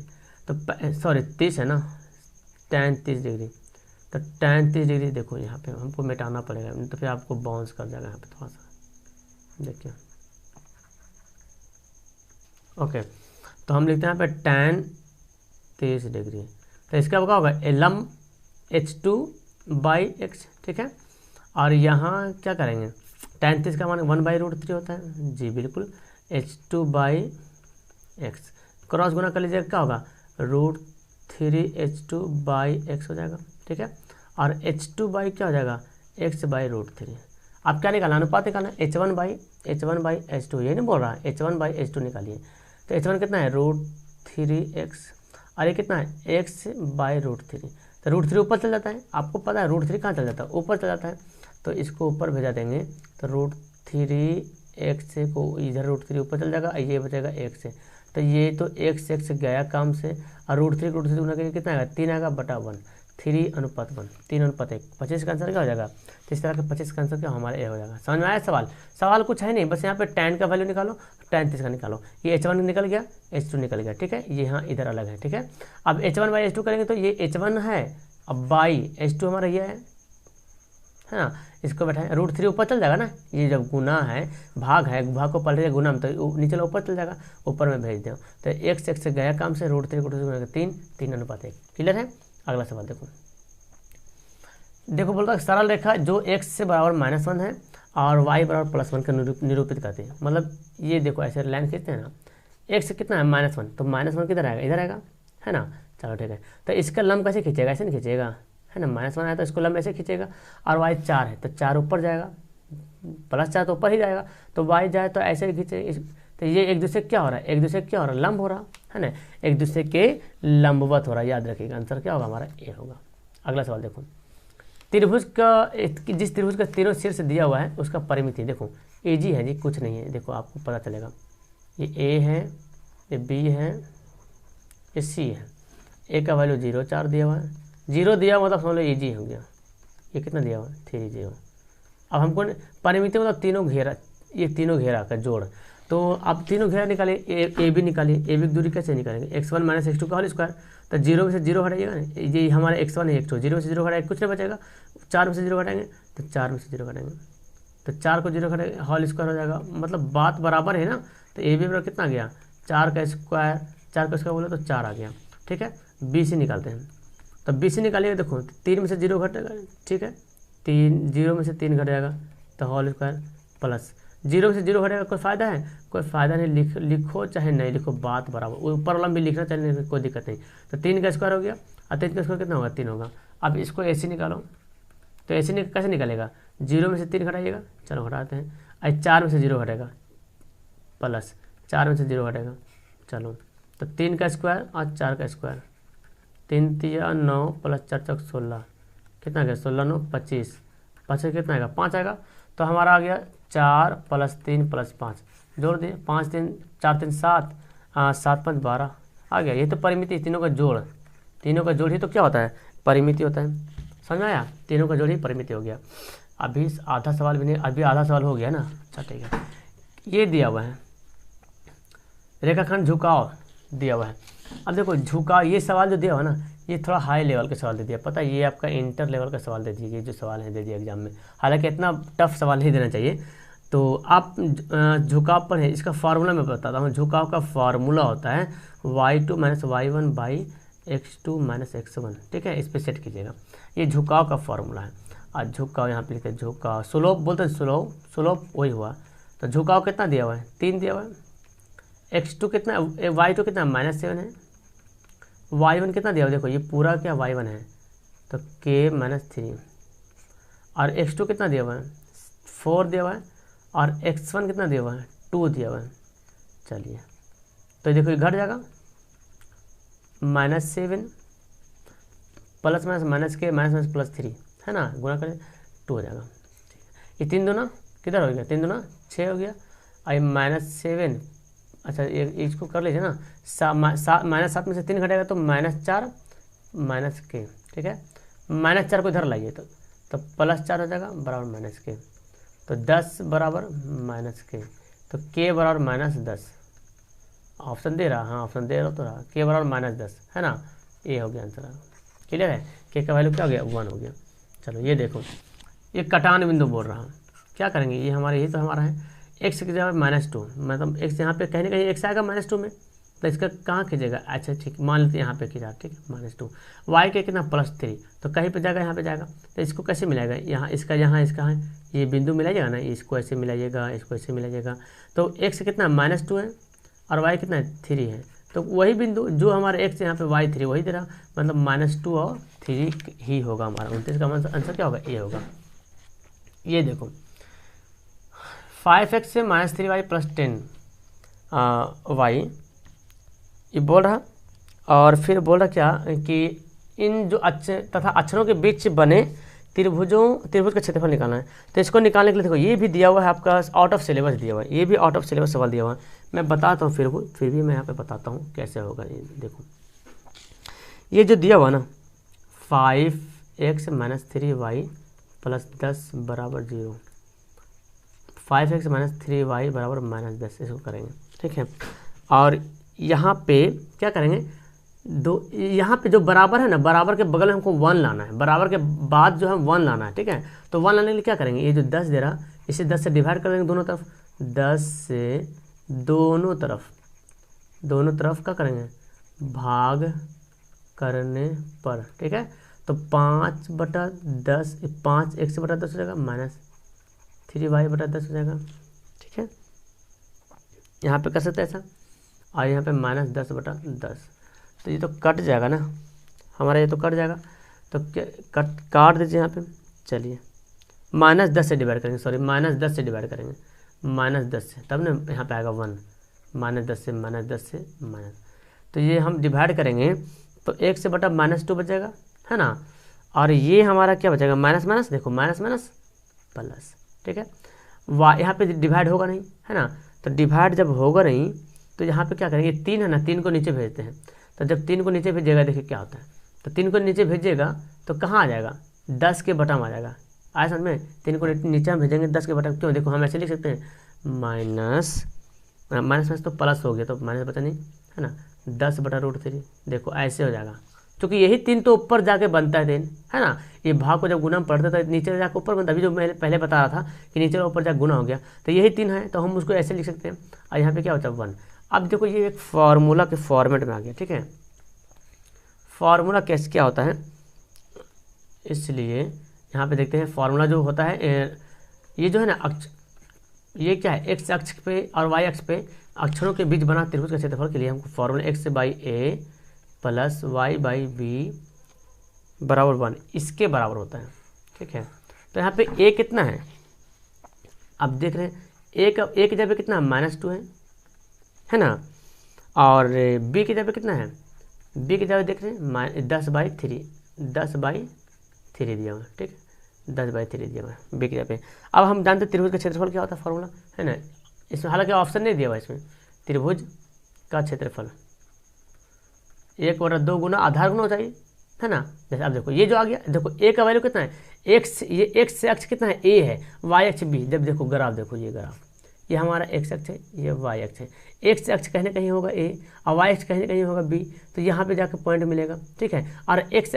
तो सॉरी 30 है ना, tan 30 डिग्री। तो tan 30 डिग्री देखो यहाँ पे हमको मिटाना पड़ेगा, तो फिर आपको बाउंस कर जाएगा यहाँ पे थोड़ा सा, देखिए। ओके, तो हम लिखते हैं यहाँ पे tan 30 डिग्री। तो इसका क्या होगा लंब h2/x। ठीक है, और यहाँ क्या करेंगे, tan 30 का मान 1/√3 होता है जी, बिल्कुल, h2/x। क्रॉस गुना कर लीजिएगा, क्या होगा √3h2/x हो जाएगा। ठीक है, और h2 क्या हो जाएगा x/√3। आप क्या निकालना, अनुपात निकालना, h1/h2, ये नहीं बोल रहा है, h1/h2 निकालिए। तो h1 कितना है √3x, और ये कितना है x/√3। तो √3 ऊपर चल जाता है, आपको पता है √3 कहाँ चल जाता है, ऊपर चल जाता है। तो इसको ऊपर भेजा देंगे तो √3x को इधर √3 ऊपर चल जाएगा, ये बचेगा x से। तो ये तो x गया काम से, और √3 गुना करके कितना आएगा 3 आएगा बटा 1, 3:1, 3:1। 25 का आंसर क्या हो जाएगा, तो इस तरह के 25 का आंसर क्या हमारा ए हो जाएगा। समझ में आया सवाल कुछ है नहीं, बस यहाँ पे tan का वैल्यू निकालो, tan 30 का निकालो। ये h1 निकल गया, h2 निकल गया। ठीक है, ये यहाँ इधर अलग है। ठीक है, अब h1/h2 करेंगे तो ये h1 है, अब h2 हमारा ये है ना, इसको बैठाएं, √3 ऊपर चल जाएगा ना, ये जब गुना है, भाग है, भाग को पलटे गुना में, तो नीचे ऊपर चल जाएगा, ऊपर में भेज दें। तो x से गया काम से, √3 गुना 3:1। क्लियर है, अगला सवाल देखो बोलता है सरल रेखा जो x से बराबर -1 है और y बराबर +1 का निरूपित करते हैं। मतलब ये देखो ऐसे लाइन खींचते हैं ना, x कितना है -1, तो -1 किधर आएगा, इधर आएगा, है ना। चलो ठीक है, तो इसका लंब कैसे खींचेगा, ऐसे नहीं खींचेगा, है ना, -1 आया तो इसको लंब ऐसे खींचेगा। और y 4 है तो 4 ऊपर जाएगा, +4 तो ऊपर ही जाएगा, तो y जाए तो ऐसे ही खींचे। तो ये एक दूसरे क्या हो रहा है, एक दूसरे क्या हो रहा है, लंब हो रहा है ना, एक दूसरे के लंबवत हो रहा है। याद रखिएगा, आंसर क्या होगा हमारा ए होगा। अगला सवाल देखो, त्रिभुज का, जिस त्रिभुज का तीनों शीर्ष दिया हुआ है उसका परिमिति देखो, ए जी है जी, कुछ नहीं है। देखो आपको पता चलेगा, ये ए है, ये बी है, ये सी है। ए का वैल्यू 0, 4 दिया हुआ है, 0 दिया मतलब समझ लो ए जी हो गया। ये कितना दिया हुआ है 3, 0। अब हमको परिमिति मतलब तीनों घेरा, ये तीनों घेरा का जोड़। तो अब तीनों घेरा निकालिए, ए बी निकालिए। ए बी की दूरी कैसे निकालेंगे, x1 - x2 का होल स्क्वायर। तो 0 में से 0 हटाइएगा ना, ये हमारा x1 है, x2, 0 में से 0 हटाएंगे कुछ नहीं बचेगा। 4 में से 0 हटाएंगे तो 4 में से 0 हटाएंगे, तो 4 को 0 हटाएंगे, होल स्क्वायर हो जाएगा। मतलब बात बराबर है ना। तो ए बी बराबर कितना आ गया 4 का स्क्वायर, 4 का स्क्वायर बोला तो 4 आ गया। ठीक है, बी सी निकालते हैं। तो बी सी निकालिएगा, देखो 3 में से 0 घटेगा, ठीक है, 0 में से 3 घट जाएगा, तो होल स्क्वायर प्लस 0 में से 0 घटेगा। कोई फ़ायदा है, कोई फ़ायदा नहीं, लिखो चाहे नहीं लिखो, बात बराबर। ऊपर वाला भी लिखना चाहिए, कोई दिक्कत नहीं। तो 3 का स्क्वायर हो गया, और 3 का स्क्वायर कितना होगा 3 होगा। अब इसको ऐसे निकालो, तो ऐसे कैसे निकालेगा, 0 में से 3 घटाइएगा, चलो घटाते हैं। और 4 में से 0 घटेगा, प्लस 4 में से 0 घटेगा, चलो तो 3 का स्क्वायर और 4 का स्क्वायर, 3 तिया 9 प्लस 4 चौक 16, कितना गया 16 9 25, 25 कितना आएगा 5 आएगा। तो हमारा आ गया 4 + 3 + 5, जोड़ दिए 5 3 4 3 7, 7 5 12 आ गया। ये तो परिमिति, तीनों का जोड़, तीनों का जोड़ ही तो क्या होता है, परिमिति होता है। समझ में आया, तीनों का जोड़ ही परिमिति हो गया। अभी आधा सवाल भी नहीं, अभी आधा सवाल हो गया ना। अच्छा ठीक है, ये दिया हुआ है रेखाखंड झुकाव दिया हुआ है। अब देखो झुकाव, ये सवाल जो दिया हुआ है ना, ये थोड़ा हाई लेवल के सवाल दे दिया, पता है ये आपका इंटर लेवल का सवाल दे दिया, ये जो सवाल है दे दिया एग्जाम में। हालांकि इतना टफ सवाल नहीं देना चाहिए। तो आप झुकाव पर है, इसका फार्मूला मैं बताता हूँ। झुकाव का फार्मूला होता है y2 - y1 / x2 - x1, ठीक है, इस पर सेट कीजिएगा। ये झुकाव का फार्मूला है। और झुकाव यहाँ पे लिखते हैं झुकाव, स्लोप बोलते हैं, स्लोप वही हुआ। तो झुकाव कितना दिया हुआ है, 3 दिया हुआ है। x2 कितना, y2 कितना -7 है, y1 कितना दिया हुआ है, देखो ये पूरा क्या y1 है, तो k - 3, और x2 कितना दिया हुआ है 4 दिया हुआ है, और x1 कितना दिया हुआ है 2 दिया हुआ है। चलिए तो देखो ये घट जाएगा, -7 प्लस माइनस के +3 है ना, गुणा करें 2 हो जाएगा। ये 3 दूना किधर हो गया, 3 दूना 6 हो गया, और -7, अच्छा ये इसको कर लीजिए ना, -7 में से 3 घटेगा तो -4 -k, ठीक है। -4 को इधर लाइए तो +4 हो जाएगा बराबर -k, तो 10 बराबर -k, तो k बराबर -10। ऑप्शन दे रहा, हाँ ऑप्शन दे रहा तो रहा, k बराबर -10 है ना, ये हो गया आंसर। क्लियर है, k का वैल्यू क्या हो गया 1 हो गया। चलो ये देखो, ये कटान बिंदु बोल रहा हूँ, क्या करेंगे, ये हमारे, ये तो हमारा है x की जगह -2, मतलब x यहाँ पे कहीं ना कहीं x आएगा -2 में, तो इसका कहाँ खींचेगा, अच्छा ठीक मान लेते हैं यहाँ पे खींचा, ठीक है -2, y के कितना +3, तो कहीं पे जाएगा, यहाँ पे जाएगा, तो इसको कैसे मिलाएगा, यहाँ इसका है, ये बिंदु मिलाइएगा ना, इसको ऐसे मिलाइएगा, इसको ऐसे मिलाइएगा, तो x कितना -2 है और y कितना 3 है, तो वही बिंदु जो हमारे x यहाँ पे y 3 वही दे रहा, मतलब -2 और 3 ही होगा हमारा। 29 का आंसर क्या होगा, ये होगा। ये देखो 5x से -3y + 10y ये बोल रहा, और फिर बोल रहा क्या कि इन जो तथा अक्षरों के बीच बने त्रिभुज का क्षेत्रफल निकालना है। तो इसको निकालने के लिए देखो ये भी दिया हुआ है आपका, आउट ऑफ सिलेबस दिया हुआ है, ये भी आउट ऑफ सिलेबस सवाल दिया हुआ है। मैं बताता हूँ फिर भी मैं यहाँ पे बताता हूँ कैसे होगा। ये देखो ये जो दिया हुआ ना 5x - 3y + 10 बराबर 0, 5x - 3y बराबर -10, इसको करेंगे, ठीक है। और यहाँ पे क्या करेंगे, यहाँ पे जो बराबर है ना, बराबर के बगल में हमको 1 लाना है, बराबर के बाद जो है 1 लाना है, ठीक है। तो 1 लाने के लिए क्या करेंगे, ये जो 10 दे रहा, इसे 10 से डिवाइड कर देंगे दोनों तरफ, 10 से दोनों तरफ क्या करेंगे, भाग करने पर, ठीक है। तो 5/10, 5x/10 हो जाएगा, -3y/10 हो जाएगा, ठीक है। यहाँ पे कर सकते हैं ऐसा, और यहाँ पे -10/10, तो ये तो कट जाएगा ना हमारा, ये तो कट जाएगा, तो काट दीजिए यहाँ पे। चलिए -10 से डिवाइड करेंगे, सॉरी -10 से डिवाइड करेंगे, -10 से, तब ना यहाँ पे आएगा 1, -10 से -, तो ये हम डिवाइड करेंगे तो 1 से बटा -2 बचेगा, है ना। और ये हमारा क्या बचेगा, माइनस, देखो माइनस प्लस, ठीक है। यहाँ पे डिवाइड होगा नहीं, है ना, तो डिवाइड जब होगा नहीं तो यहाँ पे क्या करेंगे, 3 है ना, 3 को नीचे भेजते हैं। तो जब 3 को नीचे भेजिएगा देखिए क्या होता है, तो 3 को नीचे भेजिएगा तो कहाँ आ जाएगा, 10 के बटा में आ जाएगा। आया समझ में, 3 को नीचे हम भेजेंगे 10 के बटा, क्यों, देखो हम ऐसे लिख सकते हैं माइनस तो प्लस हो गया, तो माइनस बचा नहीं, है ना, 10/√3, देखो ऐसे हो जाएगा। क्योंकि यही 3 तो ऊपर जाके बनता है 3, है ना, ये भाग को जब गुना पढ़ते तो नीचे जाकर ऊपर बनता, अभी जो मैं पहले बता रहा था कि नीचे ऊपर जाकर गुना हो गया, तो यही 3 है, तो हम उसको ऐसे लिख सकते हैं। और यहाँ पे क्या होता है 1। अब देखो ये एक फार्मूला के फॉर्मेट में आ गया, ठीक है। फार्मूला कैसे क्या होता है, इसलिए यहाँ पे देखते हैं फार्मूला जो होता है, ये जो है ना अक्ष, ये क्या है, x अक्ष पे और y अक्ष पे अक्षरों के बीच बना त्रिभुज के क्षेत्रफल के लिए हमको फॉर्मूला x/a + y/b बराबर 1 इसके बराबर होता है, ठीक है। तो यहाँ पे a कितना है, अब देख रहे हैं a की जगह कितना -2 है ना, और बी की जगह कितना है, बी की जगह देख रहे हैं 10/3, 10/3 दिया हुआ, ठीक है, 10/3 दिया हुआ है बी की जगह पे। अब हम जानते हैं त्रिभुज का क्षेत्रफल क्या होता है, फॉर्मूला है ना, इसमें हालांकि ऑप्शन नहीं दिया हुआ इसमें। त्रिभुज का क्षेत्रफल 1/2 गुना आधार गुना ऊंचाई, है ना। जैसे अब देखो ये जो आ गया, देखो ए का वैल्यू कितना है, एक्स, ये एक्स अक्ष कितना है, ए है, वाई अक्ष बी। जब देखो ग्राफ देखो, ये ग्राफ, ये हमारा एक्स अक्ष है, ये वाई अक्ष है। एक्स अक्ष कहीं ना कहीं होगा ए और वाई अक्ष कहीं ना कहीं होगा बी, तो यहाँ पे जाकर पॉइंट मिलेगा, ठीक है। और एक्स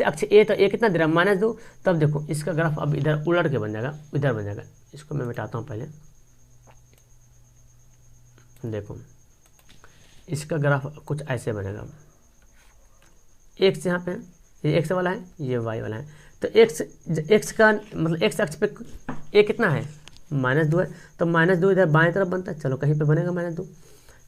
अक्ष ए, तो ए कितना दे रहा है -2। तब देखो इसका ग्राफ अब इधर उलट के बन जाएगा, इधर बन जाएगा। इसको मैं मिटाता हूँ पहले, देखो इसका ग्राफ कुछ ऐसे बनेगा। एक्स यहाँ पे ये एक्स वाला है, ये वाई वाला है। तो एक्स का मतलब एक्स अक्ष पे ए कितना है, -2 है, तो -2 इधर बाएं तरफ बनता है, चलो कहीं पे बनेगा -2।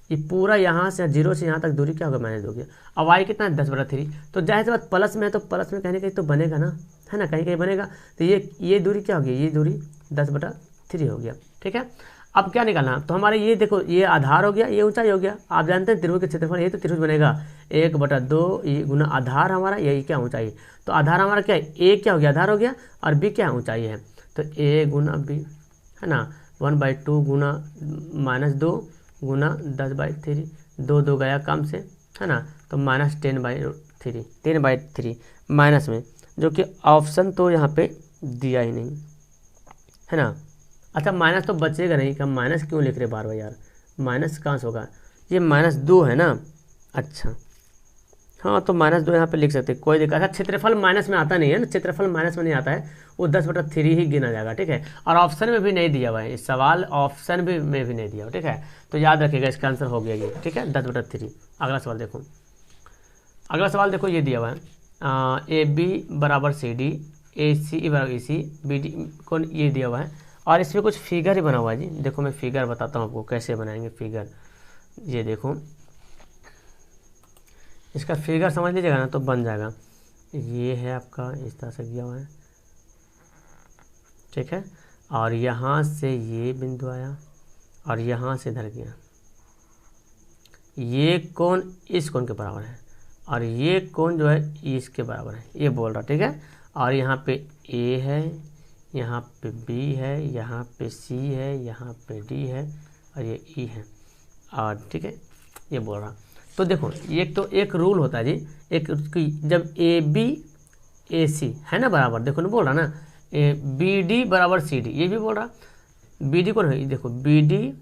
ये पूरा यहाँ से 0 से यहाँ तक दूरी क्या होगा, -2 गया। अब वाई कितना है 10/3, तो जाहिर सी बात प्लस में है, तो प्लस में कहीं ना कहीं तो बनेगा ना, है ना, कहीं कहीं बनेगा। तो ये दूरी क्या होगी, ये दूरी 10/3 हो गया, ठीक है। अब क्या निकालना, तो हमारे ये देखो, ये आधार हो गया, ये ऊंचाई हो गया। आप जानते हैं त्रिभुज के क्षेत्रफल, ये तो त्रिभुज बनेगा 1/2 ये गुना आधार हमारा, यही क्या ऊंचाई। तो आधार हमारा क्या है, ए क्या हो गया, आधार हो गया, और बी क्या ऊंचाई है। तो ए गुना बी, है ना, 1/2 गुना -2 गुना 10/3, 2 गया कम से, है ना, तो -10/3, 10/3 माइनस में, जो कि ऑप्शन तो यहाँ पे दिया ही नहीं, है ना। अच्छा माइनस तो बचेगा नहीं, क्या माइनस क्यों लिख रहे बार बार यार, माइनस कहाँ से होगा, ये -2 है ना। अच्छा हाँ, तो -2 यहाँ पे लिख सकते हैं, कोई दिक्कत। अच्छा क्षेत्रफल माइनस में आता नहीं है ना, क्षेत्रफल माइनस में नहीं आता है, वो 10/3 ही गिना जाएगा, ठीक है। और ऑप्शन में भी नहीं दिया हुआ है, इस सवाल ऑप्शन में भी नहीं दिया हुआ, ठीक है। तो याद रखिएगा इसका आंसर हो गया ये, ठीक है, 10/3। अगला सवाल देखो, अगला सवाल देखो, ये दिया हुआ है AB = CD, AC = EC, BD कौन, ये दिया हुआ है। और इसमें कुछ फिगर ही बना हुआ है जी, देखो मैं फिगर बताता हूँ आपको कैसे बनाएंगे फिगर। ये देखो इसका फिगर समझ लीजिएगा ना तो बन जाएगा। ये है आपका, इस तरह से दिया हुआ है, ठीक है। और यहाँ से ये बिंदु आया और यहाँ से इधर गया, ये कोण इस कोण के बराबर है और ये कोण जो है इसके बराबर है, ये बोल रहा, ठीक है। और यहाँ पे A है, यहाँ पे B है, यहाँ पे C है, यहाँ पे D है और ये E है, और ठीक है ये बोल रहा। तो देखो ये तो एक रूल होता है जी, एक जब AB AC है ना बराबर, देखो ना बोल रहा ना, BD = CD, ये भी बोल रहा, BD कौन है, देखो BD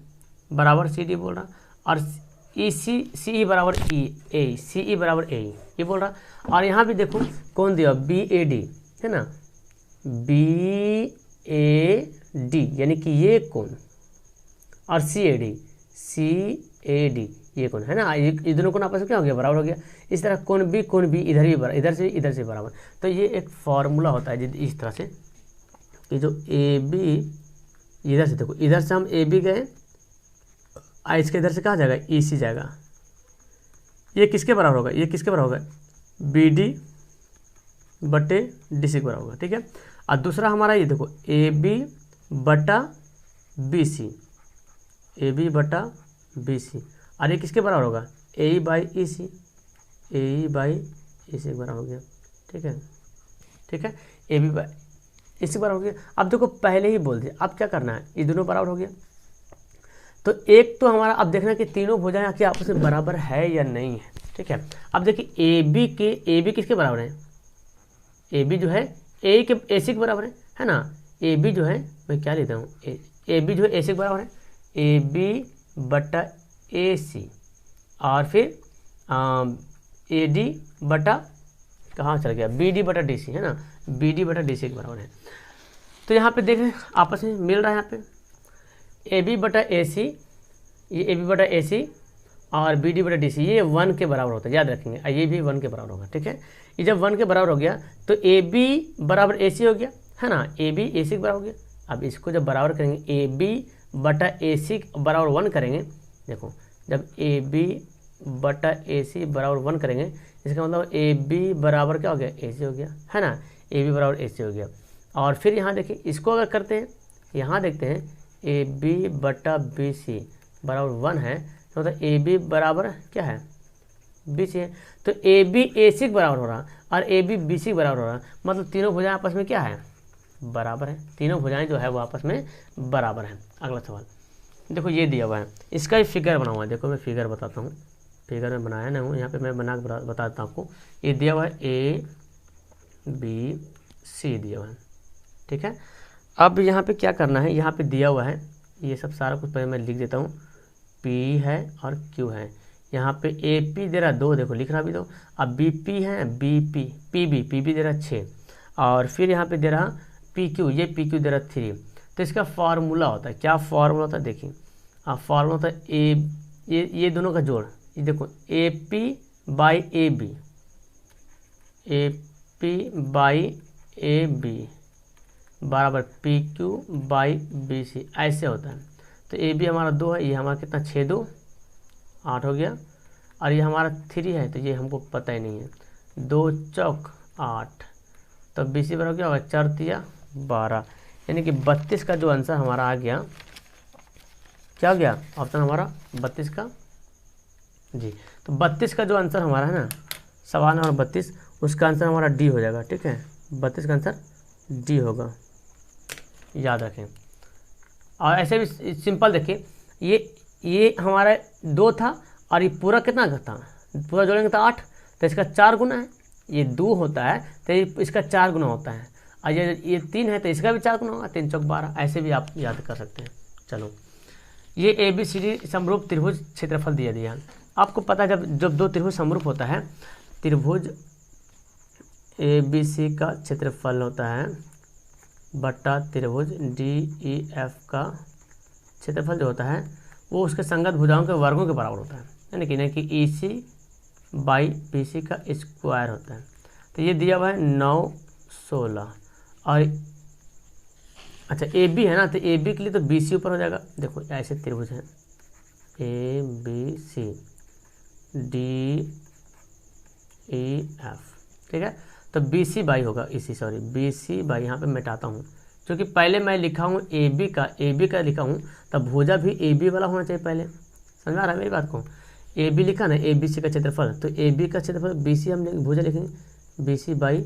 = CD बोल रहा, और CE = EA, CE = AE, ये बोल रहा। और यहाँ भी देखो कौन दिया, BAD है ना, BAD यानी कि ये कौन, और CAD ये कौन है ना, ये दोनों कौन आपस में क्या हो गया, बराबर हो गया। इस तरह कौन भी इधर भी बराबर, इधर से बराबर। तो ये एक फॉर्मूला होता है इस तरह से कि जो AB इधर से, देखो इधर से हम AB गए, इसके इधर से कहाँ जाएगा, EC जाएगा। ये किसके बराबर होगा, ये किसके बराबर होगा, BD/DC के बराबर होगा, ठीक है। और दूसरा हमारा ये देखो AB/BC, AB/BC, और ये किसके बराबर होगा, AE/EC, AE/EC के बराबर हो गया, ठीक है, ठीक है, AB/EC के बराबर हो गया। अब देखो पहले ही बोल दिया, अब क्या करना है, ये दोनों बराबर हो गया। तो एक तो हमारा अब देखना कि तीनों भुजाएं कि आपस में बराबर है या नहीं है, ठीक है। अब देखिए AB किसके बराबर है, AB जो है AC के बराबर है ना। AB जो है, मैं क्या लेता हूँ, AB जो है AC के बराबर है, AB/AC, और फिर AD बटा कहाँ चल गया, BD/DC है ना, BD/DC के बराबर है। तो यहाँ पे देखें आपस में मिल रहा है, यहाँ पे AB/AC, ये AB/AC और BD/DC ये 1 के बराबर होता है, याद रखेंगे, ये भी 1 के बराबर होगा, ठीक है। ये जब 1 के बराबर हो गया तो AB = AC हो गया, है ना, AB AC के बराबर हो गया। अब इसको जब बराबर करेंगे, AB/AC = 1 करेंगे, देखो जब AB/AC = 1 करेंगे, इसका मतलब AB बराबर क्या हो गया, AC हो गया, है ना, AB = AC हो गया। और फिर यहाँ देखिए इसको अगर करते हैं, यहाँ देखते हैं AB/BC = 1 है, तो मतलब ए बी बराबर क्या है, बी सी है। तो ए बी ए सी के बराबर हो रहा और ए बी बी सी के बराबर हो रहा, मतलब तीनों भुजाएं आपस में क्या है, बराबर है। तीनों भुजाएं जो है वो आपस में बराबर है। अगला सवाल देखो, ये दिया हुआ है, इसका ही फिगर बना हुआ है। देखो मैं फिगर बताता हूँ, फिगर में बनाया ना हूँ, यहाँ पे मैं बना के बता देता हूँ आपको। ये दिया हुआ है ए बी सी दिया हुआ है, ठीक है। अब यहाँ पे क्या करना है, यहाँ पे दिया हुआ है ये सब सारा कुछ, पहले मैं लिख देता हूँ। पी है और क्यू है, यहाँ पे ए पी दे रहा 2, देखो लिख रहा भी 2। अब बी पी है, बी पी पी बी दे रहा 6, और फिर यहाँ पे दे रहा पी क्यू, ये पी क्यू दे रहा 3। तो इसका फार्मूला होता है, क्या फार्मूला होता है देखिए, फार्मूला होता है ये दोनों का जोड़, ये देखो A P by A B, A P by A B बराबर P Q by B C, ऐसे होता है। तो ए बी हमारा 2 है, ये हमारा कितना 6 2 8 हो गया, और ये हमारा 3 है, तो ये हमको पता ही नहीं है। 2 चौक 8, तो बी सी बराबर क्या होगा, 4 तिया 12, यानी कि 32 का जो आंसर हमारा आ गया, क्या हो गया ऑप्शन हमारा 32 का जी। तो 32 का जो आंसर हमारा है ना, सवाल नंबर 32, उसका आंसर हमारा डी हो जाएगा, ठीक है। 32 का आंसर डी होगा, याद रखें। और ऐसे भी सिंपल देखिए, ये हमारा 2 था और ये पूरा कितना का था, पूरा जोड़ेंगे तो 8, तो इसका 4 गुना है। ये 2 होता है तो इसका 4 गुना होता है, और ये 3 है तो इसका भी 4 गुना होगा, 3 चौक 12, ऐसे भी आप याद कर सकते हैं। चलो, ये ए बी सी डी समरूप त्रिभुज क्षेत्रफल दिया दिया। आपको पता है जब 2 त्रिभुज समरूप होता है, त्रिभुज ए बी सी का क्षेत्रफल होता है बट्टा त्रिभुज डी ई एफ का क्षेत्रफल जो होता है वो उसके संगत भुजाओं के वर्गों के बराबर होता है, यानी कि ई सी बाई बी सी का स्क्वायर होता है। तो ये दिया हुआ है 9 16, और अच्छा ए बी है ना, तो ए बी के लिए तो बी सी ऊपर हो जाएगा। देखो ऐसे त्रिभुज हैं A B C D E F, ठीक है। तो बी सी बाई होगा, इसी सॉरी बी सी बाई, यहाँ पे मिटाता हूँ क्योंकि पहले मैं लिखा हूँ ए बी का लिखा हूँ, तब भुजा भी ए बी वाला होना चाहिए पहले, समझ आ रहा है मेरी बात को। ए बी लिखा ना, ए बी सी का क्षेत्रफल, तो ए बी का क्षेत्रफल बी सी हम भुजा लिखेंगे बी सी बाई,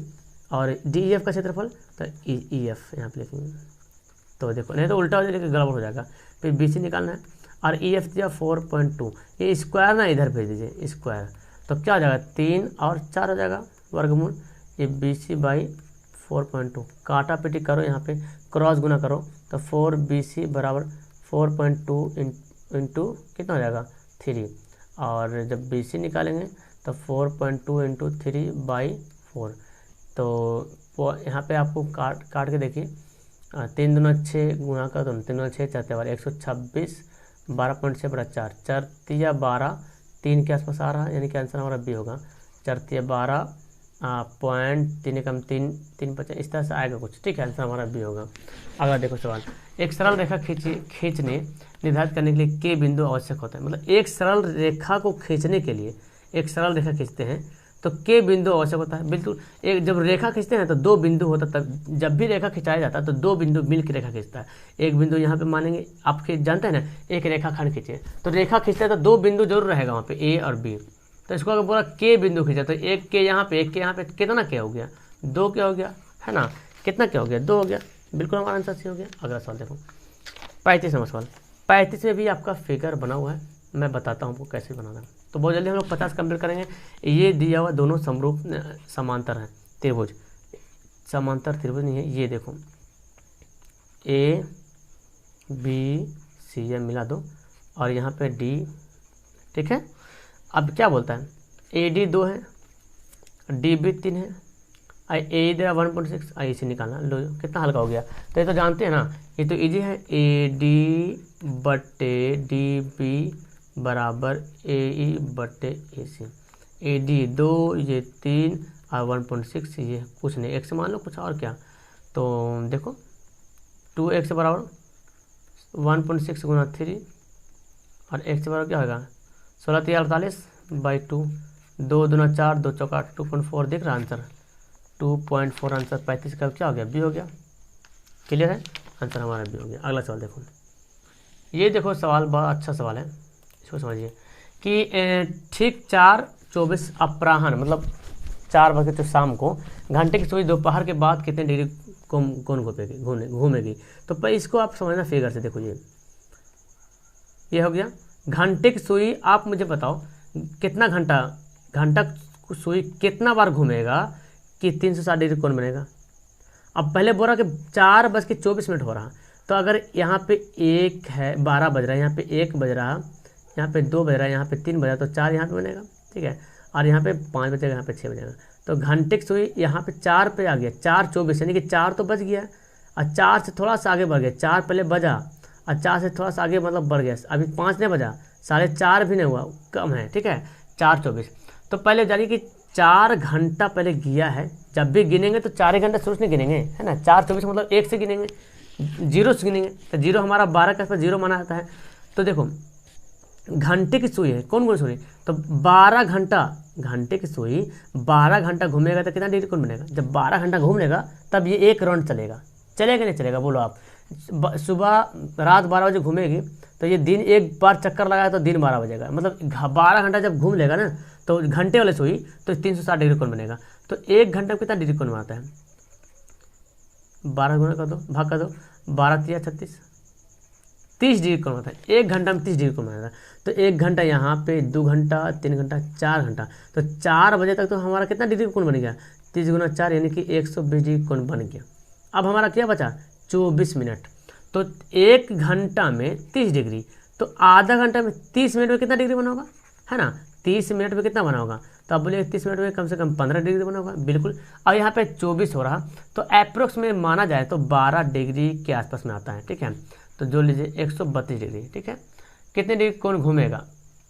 और डी ई एफ का क्षेत्रफल तो ई एफ यहाँ पे लिखेंगे। तो देखो नहीं तो उल्टा हो जाएगा, गड़बड़ हो जाएगा। फिर बी सी निकालना है, और ई एफ दिया 4.2, ये स्क्वायर ना इधर भेज दीजिए स्क्वायर, तो क्या हो जाएगा 3 और 4 हो जाएगा वर्गमूल, ये बी सी बाई 4.2, काटा पीटी करो, यहाँ पे क्रॉस गुना करो, तो 4 बी सी बराबर 4.2 इंटू कितना हो जाएगा 3, और जब बी सी निकालेंगे तो 4.2 इंटू 3 बाई 4। तो यहाँ पे आपको काट के देखिए, 3 दूना 6 गुना कर दो, 3 दूना 6 4 बार 126, 12.6 बड़ा 4, 4 तिया 12, 3 के आसपास आ रहा है, यानी कि आंसर हमारा बी होगा। 4 तिया 12 पॉइंट 3 कम 3 5, इस तरह से आएगा कुछ, ठीक है, आंसर हमारा बी होगा। अगला देखो सवाल, एक सरल रेखा खींचने निर्धारित करने के लिए के बिंदु आवश्यक होता है। मतलब एक सरल रेखा को खींचने के लिए, एक सरल रेखा खींचते हैं तो के बिंदु आवश्यक होता है। बिल्कुल, एक जब रेखा खींचते हैं तो 2 बिंदु होता है, तब जब भी रेखा खिंचाया जाता है तो 2 बिंदु मिल के रेखा खींचता है। एक बिंदु यहाँ पे मानेंगे, आप जानते हैं ना, एक रेखा खंड खींचे तो रेखा खींचते हैं तो 2 बिंदु जरूर रहेगा वहाँ पे, ए और बी। तो इसको अगर पूरा के बिंदु खींचा तो एक के यहाँ पे, एक के यहाँ पे, कितना क्या हो गया 2 क्या हो गया है ना, कितना क्या हो गया 2 हो गया, बिल्कुल हमारा आंसर सही हो गया। अगला सवाल देखो 35 नंबर सवाल, 35 में भी आपका फिगर बना हुआ है, मैं बताता हूँ आपको कैसे बनाना है। तो बहुत जल्दी हम लोग 50 कंप्लीट करेंगे। ये दिया हुआ दोनों समरूप समांतर हैं त्रिभुज, समांतर त्रिभुज नहीं है, ये देखो ए बी सी ये मिला दो, और यहाँ पे डी, ठीक है। अब क्या बोलता है, ए डी 2 है, डी बी 3 है, ए दे 1.6, आई इसे निकालना, लो कितना हल्का हो गया। तो ये तो जानते हैं ना, ये तो इजी है, ए डी बटे डी बी बराबर ए ई बटे ए सी, ए डी 2 ये 3 और 1.6 ये कुछ नहीं, एक्स मान लो कुछ और क्या। तो देखो 2x बराबर 1.6 गुना 3 और x बराबर क्या होगा 16 3 48 बाई 2, 2 दूना 4 2 चौका 2.4, दिख रहा आंसर 2.4, आंसर 35 का क्या हो गया बी हो गया। क्लियर है, आंसर हमारा बी हो गया। अगला सवाल देखो, ये देखो सवाल बड़ा अच्छा सवाल है, इसको समझिए कि ठीक 4:24 अपराह्न मतलब 4 बजे तो शाम को घंटे की सुई दोपहर के बाद कितने डिग्री कौन घूमेगी। तो पर इसको आप समझना फिगर से। देखो ये हो गया घंटे की सुई। आप मुझे बताओ कितना घंटा सुई कितना बार घूमेगा कि 360 डिग्री कौन बनेगा। अब पहले बोल रहा कि 4:24 हो रहा, तो अगर यहाँ पे 1 है 12 बज रहा है, यहाँ पे 1 बज रहा, यहाँ पे 2 बज रहा है, यहाँ पे 3 बज रहा, तो 4 यहाँ पे बनेगा, ठीक है। और यहाँ पे 5 बजेगा, यहाँ पे 6 बजेगा। तो घंटे की सुई यहाँ पे 4 पे आ गया, 4:24 यानी कि 4 तो बज गया और 4 से थोड़ा सा आगे बढ़ गया। 4 पहले बजा और 4 से थोड़ा सा आगे मतलब बढ़ गया, अभी 5 नहीं बजा, 4:30 भी नहीं हुआ, कम है, ठीक है। 4:24 तो पहले जानिए कि 4 घंटा पहले गया है। जब भी गिनेंगे तो 4 घंटा शुरू से गिनेंगे, है ना। 4:24 मतलब 1 से गिनेंगे, 0 से गिनेंगे, तो 0 हमारा 12 के आसपास 0 माना जाता है। तो देखो घंटे की सुई है, कौन सुई, तो 12 घंटा, घंटे की सुई 12 घंटा घूमेगा तो कितना डिग्री कौन बनेगा। जब 12 घंटा घूम लेगा तब ये 1 राउंड चलेगा नहीं चलेगा, बोलो आप। सुबह रात 12 बजे घूमेगी तो ये दिन एक बार चक्कर लगाया तो दिन 12 बजेगा, मतलब 12 घंटा जब घूम लेगा ना तो घंटे वाले सुई तो 360 डिग्री कौन बनेगा। तो 1 घंटे में कितना डिग्री कौन बनाता है, 12 गुना कर दो, भाग कर दो, 12 × 36 30 डिग्री कौन होता है। 1 घंटा में 30 डिग्री कौन बनाता है। तो 1 घंटा यहाँ पे, 2 घंटा, 3 घंटा, 4 घंटा, तो 4 बजे तक तो हमारा कितना डिग्री कौन बन गया, 30 × 4 यानी कि 120 डिग्री कौन बन गया। अब हमारा क्या बचा 24 मिनट। तो 1 घंटा में 30 डिग्री, तो आधा घंटा में 30 मिनट में कितना डिग्री बना होगा, है ना। 30 मिनट में कितना बना होगा, तो अब बोलिए 30 मिनट में कम से कम 15 डिग्री बना होगा, बिल्कुल। अब यहाँ पे 24 हो रहा, तो अप्रोक्स में माना जाए तो 12 डिग्री के आसपास में आता है, ठीक है। तो जो लीजिए 132 डिग्री, ठीक है। कितने डिग्री कौन घूमेगा,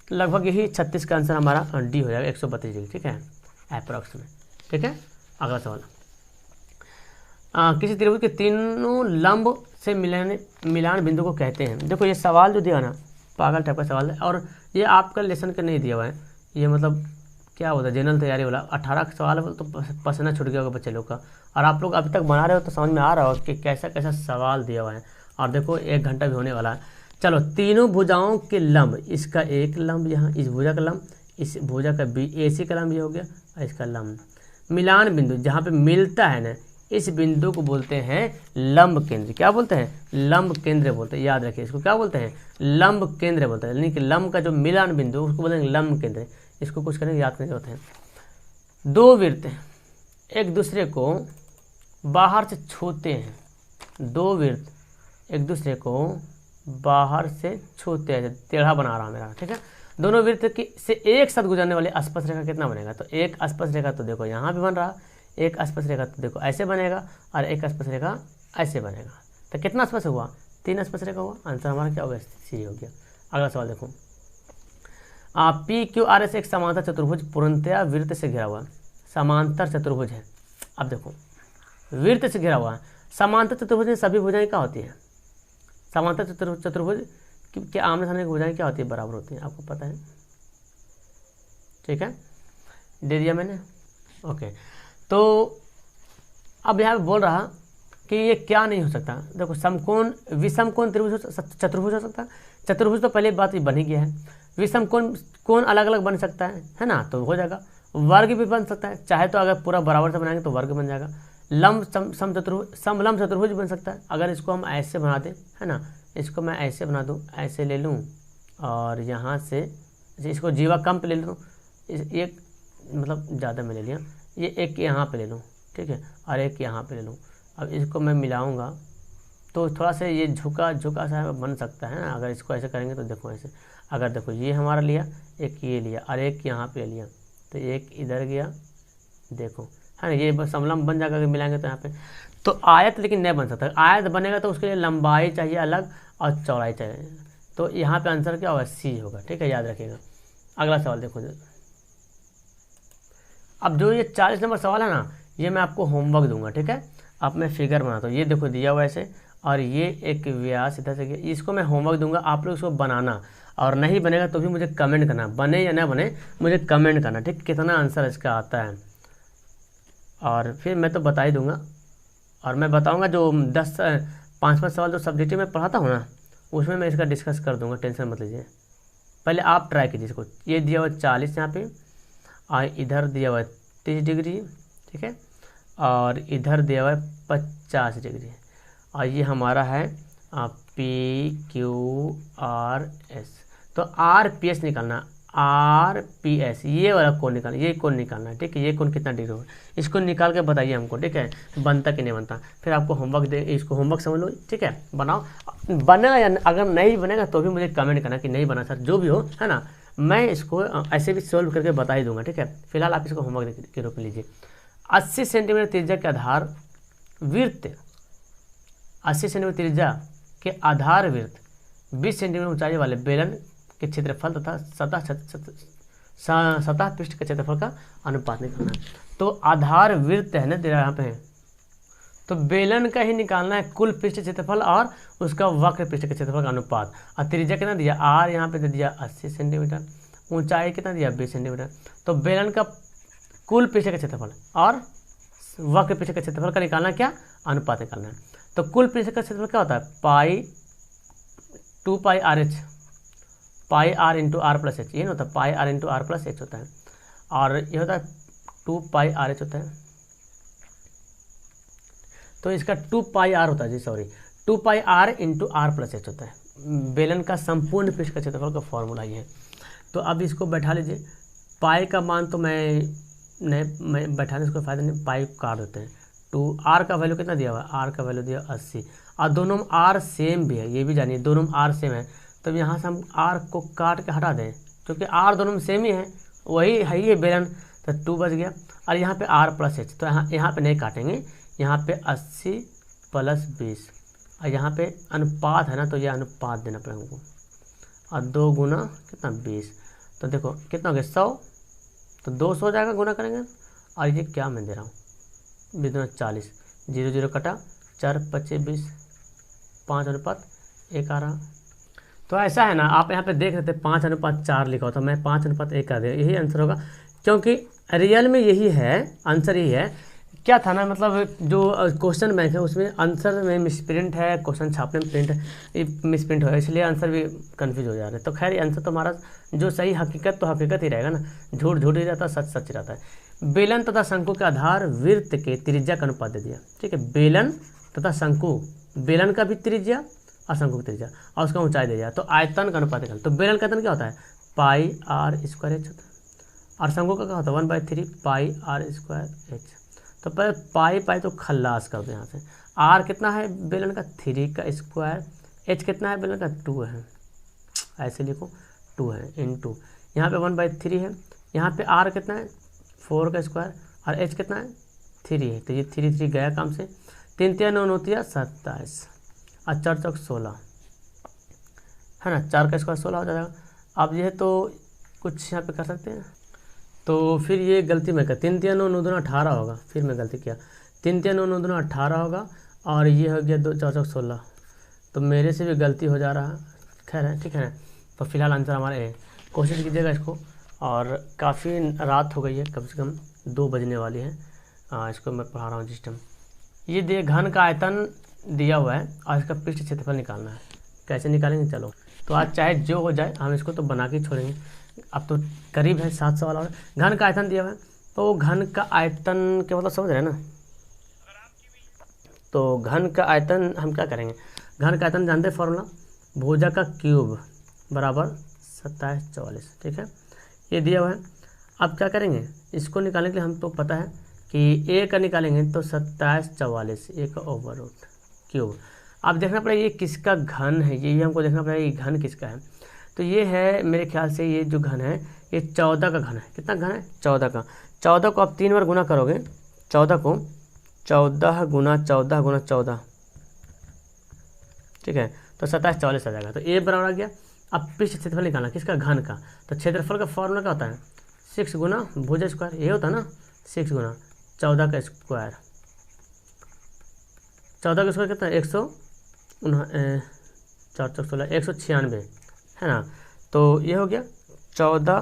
लगभग यही 36 का आंसर हमारा डी हो जाएगा, 132 डिग्री, ठीक है, अप्रोक्स में, ठीक है। अगला सवाल, किसी त्रिभुज के तीनों लंब से मिलान बिंदु को कहते हैं। देखो ये सवाल जो दिया ना पागल टाइप का सवाल है, और ये आपका लेसन का नहीं दिया हुआ है, ये मतलब क्या होता है जनरल तैयारी वाला 18 का सवाल है, तो पसीना छूट गया होगा बच्चे लोग का। और आप लोग अभी तक बना रहे हो तो समझ में आ रहा हो कि कैसा कैसा सवाल दिया हुआ है। और देखो 1 घंटा भी होने वाला है। चलो तीनों भुजाओं के लंब, इसका एक लंब यहाँ, इस भुजा का लंब, इस भुजा का AC का लंब ये हो गया, और इसका लंब। मिलान बिंदु जहाँ पे मिलता है ना, इस बिंदु को बोलते हैं लंब केंद्र। क्या बोलते हैं, लंब केंद्र बोलते हैं, याद रखिए इसको क्या बोलते हैं, लंब केंद्र बोलते हैं। यानी कि लंब का जो मिलान बिंदु उसको बोलते हैं लंब केंद्र। इसको कुछ करेंगे, याद करने होते हैं। 2 वृत्त एक दूसरे को बाहर से छूते हैं, 2 वृत्त एक दूसरे को बाहर से छूते हैं, टेढ़ा बना रहा मेरा, ठीक है। दोनों वृत्त की से एक साथ गुजरने वाली स्पर्श रेखा कितना बनेगा, तो एक स्पर्श रेखा तो देखो यहाँ भी बन रहा, एक स्पर्श रेखा तो देखो ऐसे बनेगा, और एक स्पर्श रेखा ऐसे बनेगा। तो कितना स्पर्श हुआ, 3 स्पर्श रेखा हुआ। आंसर हमारा क्या हो गया, सी हो गया। अगला सवाल देखो, PQRS एक समांतर चतुर्भुज पूर्णतया वृत्त से घिरा हुआ, समांतर चतुर्भुज है। अब देखो वृत्त से घिरा हुआ है, समांतर चतुर्भुज में सभी भुजाएं क्या होती है, समांतर चतुर्भुज के आमने सामने की भुजाएं क्या होती है, बराबर होती है, आपको पता है, ठीक है, दे दिया मैंने, ओके। तो अब यहाँ पे बोल रहा कि ये क्या नहीं हो सकता। देखो समकोण विषमकोण त्रिभुज चतुर्भुज हो सकता है, चतुर्भुज तो पहले बात बन ही गया है। विषम कोण अलग अलग बन सकता है ना, तो हो जाएगा। वर्ग भी बन सकता है, चाहे तो अगर पूरा बराबर से बनाएंगे तो वर्ग बन जाएगा। लंब समलंब चतुर्भुज बन सकता है, अगर इसको हम ऐसे बना दें, है ना, इसको मैं ऐसे बना दूं, ऐसे ले लूं, और यहाँ से इसको जीवा कम पे ले लूँ, एक मतलब ज़्यादा में ले लिया, ये एक यहाँ पे ले लूँ, ठीक है, और एक यहाँ पे ले लूँ। अब इसको मैं मिलाऊंगा तो थोड़ा सा ये झुका सा बन सकता है ना, अगर इसको ऐसे करेंगे तो देखो ऐसे, अगर देखो ये हमारा लिया, एक ये लिया, और एक यहाँ पे लिया, तो एक इधर गया, देखो है ना, ये समलंब बन जाएगा अगर मिलाएंगे तो यहाँ पे। तो आयत लेकिन नहीं बन सकता, आयत बनेगा तो उसके लिए लंबाई चाहिए अलग और चौड़ाई चाहिए, तो यहाँ पे आंसर क्या होगा, सी होगा, ठीक है, याद रखिएगा। अगला सवाल देखो, अब जो ये 40 नंबर सवाल है ना, ये मैं आपको होमवर्क दूंगा, ठीक है। अब मैं फिगर बनाता हूँ, ये देखो दिया हुआ ऐसे, और ये एक व्यास इधर से गया, इसको मैं होमवर्क दूंगा, आप लोग इसको बनाना, और नहीं बनेगा तो भी मुझे कमेंट करना, बने या ना बने मुझे कमेंट करना, ठीक, कितना आंसर इसका आता है, और फिर मैं तो बता ही दूंगा। और मैं बताऊंगा जो 5 सवाल जो सब्जेक्टिव में पढ़ाता हूँ ना, उसमें मैं इसका डिस्कस कर दूंगा, टेंशन मत लीजिए, पहले आप ट्राई कीजिए इसको। ये दिया हुआ 40 यहाँ पे, और इधर दिया हुआ है 30 डिग्री, ठीक है, और इधर दिया हुआ है 50 डिग्री, और ये हमारा है PQRS। तो RPS निकालना, RPS ये वाला कोण निकालना, ये कोण निकालना है, ठीक है। ये कोण कितना डिग्री होगा इसको निकाल के बताइए हमको, ठीक है, बनता कि नहीं बनता। फिर आपको होमवर्क दे, इसको होमवर्क समझ लो, ठीक है, बनाओ। बनेगा या अगर नहीं बनेगा तो भी मुझे कमेंट करना कि नहीं बना सर, जो भी हो, है ना, मैं इसको ऐसे भी सोल्व करके बता ही दूंगा, ठीक है। फिलहाल आप इसको होमवर्क के रूप में लीजिए। 80 सेंटीमीटर त्रिज्या के आधार वृत्त, 80 सेंटीमीटर त्रिज्या के आधार वृत्त 20 सेंटीमीटर ऊंचाई वाले बेलन के क्षेत्रफल तथा सतह पृष्ठ के क्षेत्रफल का अनुपात निकालना है। तो आधार वृत्त है ना तेरा यहाँ पे, तो बेलन का ही निकालना है कुल पृष्ठ क्षेत्रफल और उसका वक्र पृष्ठ के क्षेत्रफल का अनुपात। और त्रिज्या कितना दिया, R यहाँ पे दे दिया 80 सेंटीमीटर, ऊंचाई कितना दिया 20 सेंटीमीटर। तो बेलन का कुल पृष्ठ का क्षेत्रफल और वक्र पृष्ठ का क्षेत्रफल का निकालना, क्या अनुपात निकालना है। तो कुल पृष्ठ का क्षेत्रफल क्या होता है, 2 पाई RH, पाई R into R plus H, ये ना होता है पाई R into R plus H होता है, और ये होता है 2 पाई RH होता है। तो इसका 2 पाई R होता है जी, सॉरी 2 पाई R into R plus H होता है। बेलन का संपूर्ण पृष्ठ का क्षेत्रफल का फॉर्मूला ये है। तो अब इसको बैठा लीजिए। पाई का मान तो मैं बैठाने से कोई फायदा नहीं, पाई को काट देते हैं। 2 R का वैल्यू कितना दिया हुआ है, R का वैल्यू दिया 80, और दोनों में R सेम भी है, ये भी जानिए दोनों में R सेम है। तो यहाँ से हम R को काट के हटा दें, क्योंकि R दोनों में सेम ही है, वही है ये बेलन, तो 2 बच गया। और यहाँ पे R प्लस H, तो यहाँ पे नहीं काटेंगे, यहाँ पे 80 प्लस 20, और यहाँ पे अनुपात है ना, तो ये अनुपात देना पड़ेगा हमको, और 2 गुना कितना 20, तो देखो कितना हो गया 100, तो 200 हो जाएगा, गुना करेंगे। और ये क्या मैं दे रहा हूँ, 240, 0 0 कटा, 4 25 20, 5 अनुपात 1 आ रहा। तो ऐसा है ना, आप यहाँ पे देख रहे थे 5 अनुपात 4 लिखा होता, मैं 5 अनुपात 1 कर दिया, यही आंसर होगा, क्योंकि रियल में यही है आंसर, यही है। क्या था ना, मतलब जो क्वेश्चन बैंक है उसमें आंसर में मिसप्रिंट है, क्वेश्चन छापने में प्रिंट मिसप्रिंट है, इसलिए आंसर भी कंफ्यूज हो जा रहे हैं। तो खैर आंसर तो हमारा जो सही हकीकत तो हकीकत ही रहेगा ना, झूठ झूठ ही रहता है, सच सच रहता है। बेलन तथा शंकु के आधार वृत्त के त्रिज्या का अनुपात दे दिया, ठीक है। बेलन तथा शंकु, बेलन का भी त्रिज्या और शंकु की त्रिज्या और उसका ऊंचाई दे दिया, तो आयतन का अनुपात निकाल। तो बेलन का आयतन क्या होता है, पाई R स्क्वायर H होता है, और शंकु का क्या होता है 1/3 पाई R स्क्वायर H। तो पहले पाई तो खल्लास कर दो यहाँ से। R कितना है बेलन का 3 का स्क्वायर, H कितना है बेलन का 2 है, ऐसे लिखो 2 है इंटू, यहाँ पे 1/3 है, यहाँ पे R कितना है 4 का स्क्वायर, और H कितना है 3 है, तो ये 3 गया काम से, 3 3 9 9 27, और 4 4 16 है ना, 4 का स्क्वायर 16 हो जाएगा। अब ये तो कुछ यहाँ पे कर सकते हैं, तो फिर ये गलती मैं कर 3 3 9 9 18 होगा, फिर मैं गलती किया, 3 3 9 9 18 होगा, और ये हो गया 2 4 4 16, तो मेरे से भी गलती हो जा रहा है, खैर है, ठीक है ना। तो फिलहाल आंसर हमारा है, कोशिश कीजिएगा इसको, और काफ़ी रात हो गई है, कम से कम 2 बजने वाली है। इसको मैं पढ़ा रहा हूँ जिस टाइम। ये दे घन का आयतन दिया हुआ है और इसका पृष्ठ क्षेत्रफल निकालना है, कैसे निकालेंगे चलो। तो आज चाहे जो हो जाए हम इसको तो बना के छोड़ेंगे, अब तो करीब है 700 वाला। घन का आयतन दिया हुआ है, तो घन का आयतन के मतलब समझ रहे हैं ना। तो घन का आयतन हम क्या करेंगे, घन का आयतन जानते हैं फॉर्मूला, भुजा का क्यूब बराबर 27 44, ठीक है, ये दिया हुआ है। अब क्या करेंगे, इसको निकालने के लिए हम तो पता है कि ए का निकालेंगे तो 27 44, ए का ओवर रूट क्यूब। अब देखना पड़ेगा ये किसका घन है, ये हमको देखना पड़ेगा ये घन किसका है। तो ये है मेरे ख्याल से ये जो घन है ये 14 का घन है। कितना घन है 14 का, 14 को आप 3 बार गुना करोगे, 14 को 14 गुना 14 गुना 14, ठीक है, तो 27 44 आ जाएगा। तो ए बराबर आ गया। अब पृष्ठ क्षेत्रफल निकालना किसका, घन का, तो क्षेत्रफल का फॉर्मूला क्या होता है 6 गुना भुजा स्क्वायर, ये होता है ना 6 गुना 14 का स्क्वायर, 14 का स्क्वायर कितना है 196 है ना। तो ये हो गया 14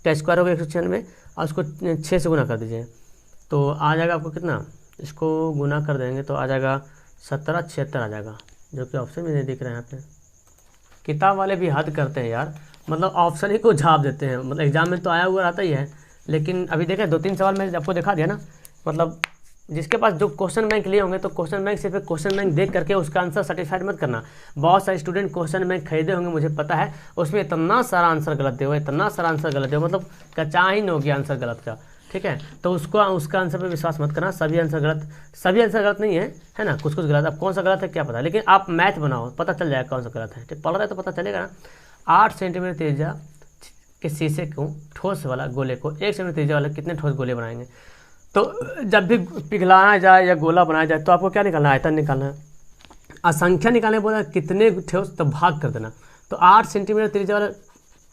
का स्क्वायर हो गया 196, और उसको 6 से गुना कर दीजिए, तो आ जाएगा आपको कितना, इसको गुना कर देंगे तो आ जाएगा 17 76 आ जाएगा, जो कि ऑप्शन में नहीं दिख रहा है यहाँ पे। किताब वाले भी हद करते हैं यार, मतलब ऑप्शन ही को झाप देते हैं। मतलब एग्जाम में तो आया हुआ रहता ही है, लेकिन अभी देखें 2-3 सवाल मैंने आपको दिखा दिया ना। मतलब जिसके पास जो क्वेश्चन बैंक लिए होंगे तो क्वेश्चन बैंक सिर्फ क्वेश्चन बैंक देख करके उसका आंसर सर्टिफाइड मत करना। बहुत सारे स्टूडेंट क्वेश्चन बैंक खरीदे होंगे, मुझे पता है, उसमें इतना सारा आंसर गलत दे हुआ, इतना सारा आंसर गलत दे हुआ, मतलब कचाहीन हो गया आंसर गलत का। ठीक है, तो उसका आंसर पे विश्वास मत करना, सभी आंसर गलत नहीं है ना, कुछ गलत। अब कौन सा गलत है क्या पता, लेकिन आप मैथ बनाओ, पता चल जाएगा कौन सा गलत है। ठीक, पढ़ रहे तो पता चलेगा ना। 8 सेंटीमीटर त्रिज्या के शीशे को ठोस वाला गोले को 1 सेंटीमीटर त्रिज्या वाले कितने ठोस गोले बनाएंगे। तो जब भी पिघलाना जाए या गोला बनाया जाए तो आपको क्या निकालना है, आयतन निकालना है। असंख्या निकालने बोला कितने ठोस, तो भाग कर देना। तो 8 सेंटीमीटर त्रिज्या वाला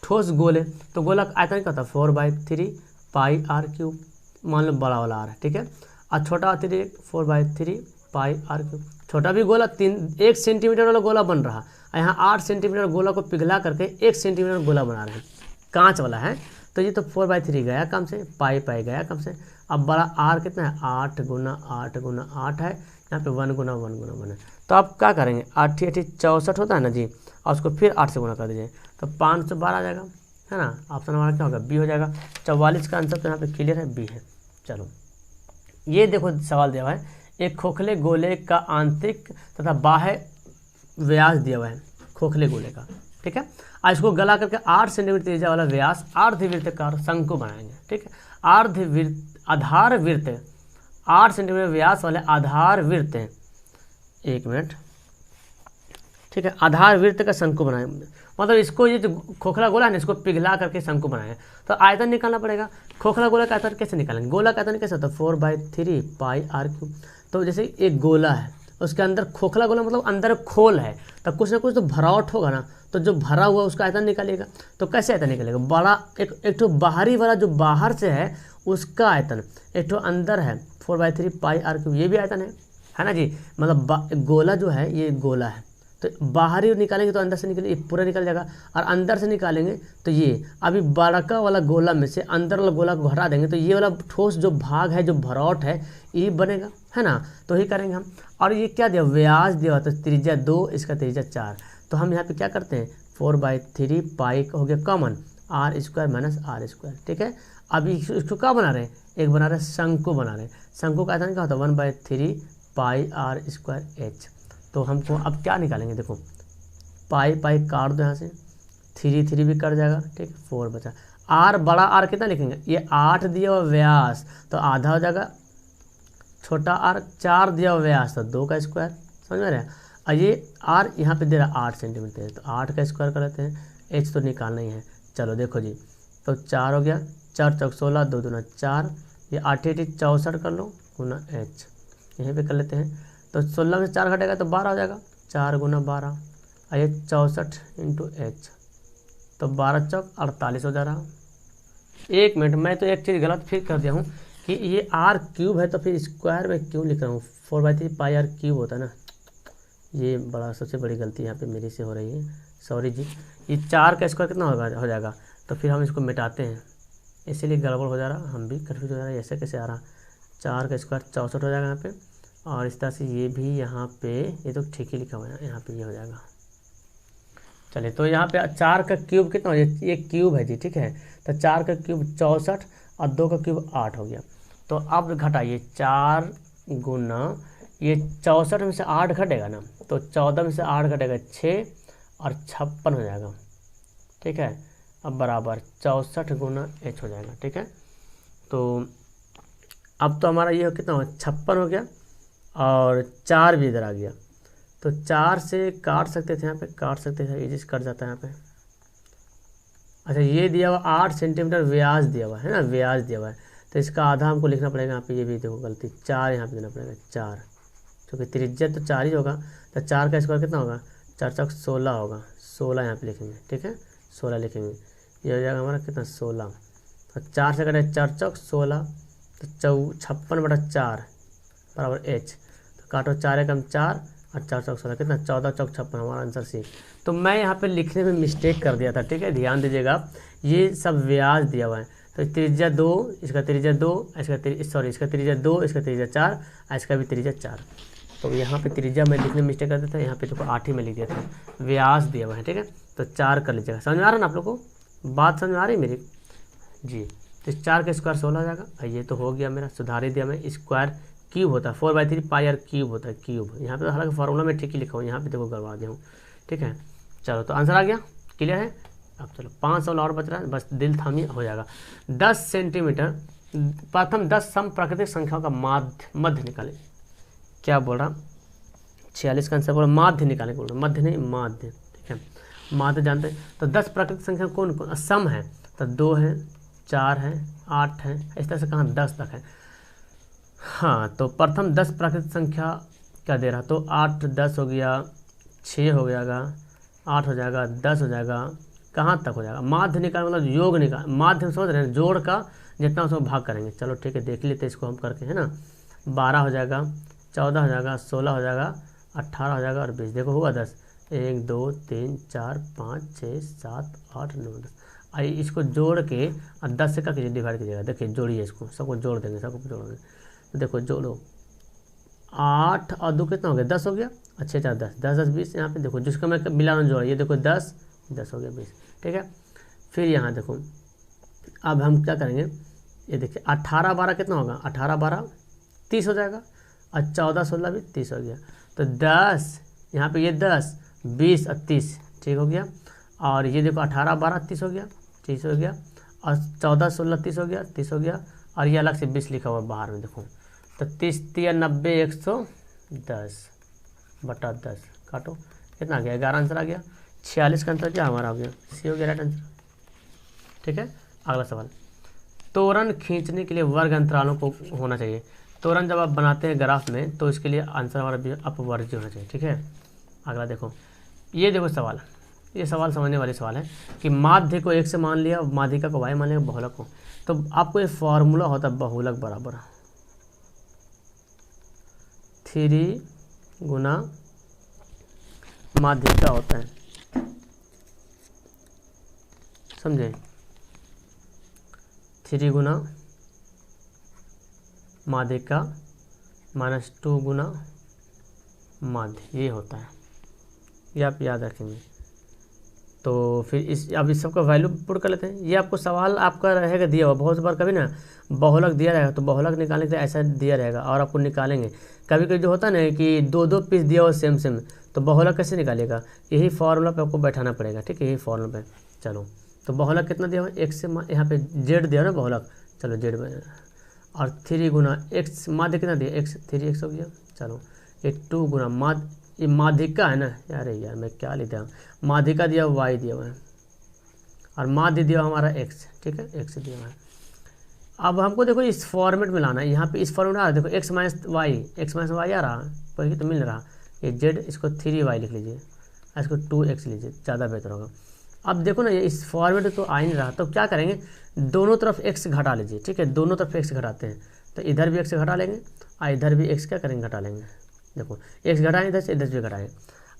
ठोस गोले, तो गोला का आयतन क्या होता है 4/3 पाई आर क्यूब, मान लो बड़ा वाला आर है। ठीक है, और छोटा अतिरिक्त 4/3 पाई आर क्यूब। छोटा भी गोला 1 सेंटीमीटर वाला गोला बन रहा, यहाँ 8 सेंटीमीटर गोला को पिघला करके 1 सेंटीमीटर गोला बना रहे हैं, कांच वाला है। तो ये तो 4/3 गया कम से, पाई गया कम से। अब बड़ा आर कितना है, 8 × 8 × 8 है, यहाँ पे 1 × 1 × 1 है। तो आप क्या करेंगे, 8 × 8 = 64 होता है ना जी, और उसको फिर 8 से गुना कर दीजिए तो 512 आ जाएगा, है ना। ऑप्शन हमारा क्या होगा, बी हो जाएगा। 44 का आंसर तो यहाँ पे क्लियर है, बी है। चलो ये देखो सवाल दिया हुआ है, एक खोखले गोले का आंतरिक तथा बाह्य व्यास दिया हुआ है, खोखले गोले का। ठीक है, आज इसको गला करके 8 सेंटीमीटर त्रिज्या वाला व्यास अर्धवृत्ताकार शंकु बनाएंगे। ठीक है, आधार वृत्त 8 सेंटीमीटर व्यास वाले आधार वृत्त, 1 मिनट। ठीक है, आधार वृत्त का शंकु बनाएंगे, मतलब इसको ये जो खोखला गोला है ना, इसको पिघला करके शंकु बनाएंगे। तो आयतन निकालना पड़ेगा। खोखला गोला का आयतन कैसे निकालेंगे, गोला का आयतन कैसे होता है 4/3 पाई आर क्यूब। तो जैसे एक गोला है, उसके अंदर खोखला गोला मतलब अंदर खोल है, तो कुछ ना कुछ तो भरावट होगा ना, तो जो भरा हुआ उसका आयतन निकालेगा। तो कैसे आयतन निकलेगा, बड़ा एक तो बाहरी वाला जो बाहर से है उसका आयतन, एक तो अंदर है 4/3 पाई आर क्यूब, ये भी आयतन है ना जी। मतलब गोला जो है ये गोला है, तो बाहरी निकालेंगे तो अंदर से निकलेगा, पूरा निकल जाएगा। और अंदर से निकालेंगे तो ये अभी बड़का वाला गोला में से अंदर वाला गोला को हटा देंगे, तो ये वाला ठोस जो भाग है, जो भरौट है, ये बनेगा, है ना। तो ही करेंगे हम। और ये क्या दिया, व्यास दिया, तो त्रिज्या 2, इसका त्रिज्या 4। तो हम यहाँ पे क्या करते हैं, 4/3 पाई हो गया कॉमन, r² - r²। ठीक है, अभी इसको क्या बना रहे हैं, एक बना रहे हैं शंकु बना रहे हैं। शंकु का आयतन क्या होता है 1/3 पाई r²h। तो हमको अब क्या निकालेंगे, देखो पाई काट दो यहाँ से, 3 भी कट जाएगा। ठीक, 4 बचा। आर बड़ा आर कितना लिखेंगे, ये 8 दिया हुआ व्यास तो आधा हो जाएगा, छोटा आर 4 दिया हुआ व्यास तो 2 का स्क्वायर, समझ में आ रहा है। और ये आर यहाँ पे दे रहा 8 सेंटीमीटर, तो 8 का स्क्वायर कर लेते हैं, एच तो निकालना ही है। चलो देखो जी, तो 4 हो गया, 4 × 16, 2 × 4, ये 8 × 8 = 64 कर लो गुना एच, यहीं पे कर लेते हैं। तो 16 में 4 घटेगा तो 12 हो जाएगा, 4 × 12, और ये 64 × एच, तो 12 × 4 = 48 हो जा रहा। 1 मिनट, मैं तो एक चीज़ गलत फिर कर दिया हूँ कि ये आर क्यूब है तो फिर स्क्वायर में क्यों लिख रहा हूँ, 4/3 पाई आर क्यूब होता है ना, ये बड़ा सबसे बड़ी गलती यहाँ पे मेरी से हो रही है, सॉरी जी। ये 4 का स्क्वायर कितना हो जाएगा, तो फिर हम इसको मिटाते हैं, इसीलिए गड़बड़ हो जा रहा, हम भी कन्फ्यूज हो जा रहा है, ऐसे कैसे आ रहा। 4 का स्क्वायर 64 हो जाएगा यहाँ पे, और इस तरह से ये भी यहाँ पे, ये तो ठीक ही लिखा हुआ है, यहाँ पे ये हो जाएगा। चलिए, तो यहाँ पे 4 का क्यूब कितना हो जाए, ये क्यूब है जी। ठीक है, तो 4 का क्यूब 64 और 2 का क्यूब 8 हो गया। तो अब घटाइए, 4 गुना ये 64 में से 8 घटेगा ना, तो 14 में से 8 घटेगा 6 और 56 हो जाएगा। ठीक है, अब बराबर 64 गुना h हो जाएगा। ठीक है, तो अब तो हमारा ये कितना हो, 56 हो गया, और 4 भी इधर आ गया, तो 4 से काट सकते थे, यहाँ पे काट सकते थे, ये चीज़ कट जाता है यहाँ पे। अच्छा, ये दिया हुआ 8 सेंटीमीटर व्यास दिया हुआ है ना, व्यास दिया हुआ है, तो इसका आधा हमको लिखना पड़ेगा यहाँ पे, ये भी देखो गलती, 4 यहाँ पे देना पड़ेगा, 4, क्योंकि त्रिज्या तो 4 ही होगा, तो 4 का स्क्वायर कितना होगा, 4 × 16 होगा, 16 यहाँ पे लिखेंगे। ठीक है, 16 लिखेंगे, ये हो जाएगा हमारा कितना 16, तो 4 से कटे 4 × 16, तो 56/4 बराबर h, तो काटो 4 × 4 और 4 × 16 कितना 14 × 56, हमारा आंसर सी। तो मैं यहाँ पे लिखने में मिस्टेक कर दिया था। ठीक है, ध्यान दीजिएगा, ये सब व्यास दिया हुआ है, तो त्रिज्या 2, इसका त्रिज्या 2, इसका त्रिज्या 2, इसका त्रिज्या 4, इसका भी त्रिज्या 4। तो यहाँ पे त्रिज्या मैं लिखने में मिस्टेक कर देता, यहाँ पे देखो 8 ही में लिख दिया था। व्यास दिया हुआ है, ठीक है, तो 4 कर लीजिएगा। समझ में आ रहा है ना आप लोग को, बात समझ में आ रही है मेरी जी। तो 4 का स्क्वायर 16 हो जाएगा। ये तो हो गया मेरा, सुधार ही दिया मैं। स्क्वायर क्यूब होता है 4/3 पाई आर क्यूब होता है, क्यूब। यहाँ पे तो हालांकि फार्मूला में ठीक ही लिखा हूँ, यहाँ पे देखो गड़बड़ा दिया हूँ, ठीक है। चलो तो आंसर आ गया, क्लियर है। अब चलो 5 सवाल और बच रहा है, बस दिल थामी हो जाएगा। 10 सेंटीमीटर प्रथम 10 सम प्राकृतिक संख्याओं का मध्य निकाले। क्या बोल रहा, 46 का आंसर बोला माध्य निकाले, बोल रहा मध्य नहीं माध्य, ठीक है। माध्य जानते हैं। तो 10 प्राकृतिक संख्या कौन कौन सम है, तो 2 है, 4 है, 8 है, इस तरह से कहाँ 10 तक है। हाँ, तो प्रथम 10 प्राकृतिक संख्या क्या दे रहा, तो 8 10 हो गया, 6 हो जाएगा, 8 हो जाएगा, 10 हो जाएगा, कहाँ तक हो जाएगा। माध्य निकाल मतलब योग निकाल, माध्य समझ रहे हैं, जोड़ का जितना उसमें भाग करेंगे। चलो ठीक है, देख लेते इसको हम करके, है ना। 12 हो जाएगा, 14 हो जाएगा, 16 हो जाएगा, 18 हो जाएगा और 20। देखो हुआ 10, 1 2 3 4 5 6 7 8 9 10। आइए इसको जोड़ के और 10 से का कीजिए, डिवाइड कीजिएगा। देखिए जोड़िए इसको, सबको जोड़ देंगे, सबको जोड़ देंगे। तो देखो जोड़ो, 8 और 2 कितना हो गया, 10 हो गया। अच्छे 4 10 10 10 20। यहाँ पे देखो जिसका मैं मिला रहा जोड़, ये देखो 10 10 हो गया 20, ठीक है। फिर यहाँ देखो अब हम क्या करेंगे, ये देखिए 18 12 कितना होगा, 18 12 30 हो जाएगा और 14 16 भी 30 हो गया। तो 10 यहाँ पे ये 10 20 और 30, ठीक हो गया। और ये देखो 18 12 30 हो गया, 30 हो गया, और 14 16 30 हो गया, 30 हो गया, और ये अलग से 20 लिखा हुआ बाहर में देखो। तो 30 3 90 110 बटा 10 काटो, कितना आ गया, 11 आंसर आ गया। 46 का आंसर क्या हमारा हो गया, सी हो गया राइट आंसर, ठीक है। अगला सवाल, तोरण खींचने के लिए वर्ग अंतरालों को होना चाहिए। तोरण जब आप बनाते हैं ग्राफ में तो इसके लिए आंसर हमारा भी अपवर्ज्य होना चाहिए, ठीक है। अगला देखो, ये देखो सवाल, ये सवाल समझने वाली सवाल है कि माध्य को 1 से मान लिया, माध्यिका को y मान लिया, बहुलक को। तो आपको ये फॉर्मूला होता है बहुलक बराबर 3 गुना माध्यिका होता है, समझे। 3 गुना माध्यिका माइनस 2 गुना माध्य, ये होता है, ये आप याद रखेंगे। तो फिर अब इस सबका वैल्यू पुट कर लेते हैं। ये आपको सवाल आपका रहेगा दिया हुआ, बहुत बार कभी ना बहुलक दिया रहेगा तो बहुलक निकालने के लिए ऐसा दिया रहेगा और आपको निकालेंगे। कभी कभी जो होता है ना कि 2 पीस दिया हुआ सेम सेम, तो बहुलक कैसे निकालेगा, यही फॉर्मूला पे आपको बैठाना पड़ेगा, ठीक है, यही फॉर्मूला पे। चलो तो बहुलक कितना दिया हुआ, 1 से यहाँ पे जेड दिया ना बहुलक, चलो जेड में, और 3 गुना एक्स माध्य कितना दिया, एक्स 3x हो गया। चलो ये 2 गुना माध्य, ये माध्यिका है ना, अरे यार मैं क्या लिखा हूँ, माध्यिका दिया हुआ y दिया हुआ है और माध्य दिया हमारा x, ठीक है, x दिया हुआ है। अब हमको देखो इस फॉर्मेट में लाना है, यहाँ पे इस फॉर्मेट आ रहा है, देखो x माइनस वाई आ रहा है, वही तो मिल रहा। ये z इसको 3y लिख लीजिए, इसको 2x लीजिए, ज़्यादा बेहतर होगा। अब देखो ना ये इस फॉर्मेट तो आ ही नहीं रहा, तो क्या करेंगे, दोनों तरफ x घटा लीजिए, ठीक है, दोनों तरफ x घटाते हैं। तो इधर भी x घटा लेंगे और इधर भी x क्या करेंगे, घटा लेंगे। देखो x घटाएं, इधर से इधर भी घटाएं।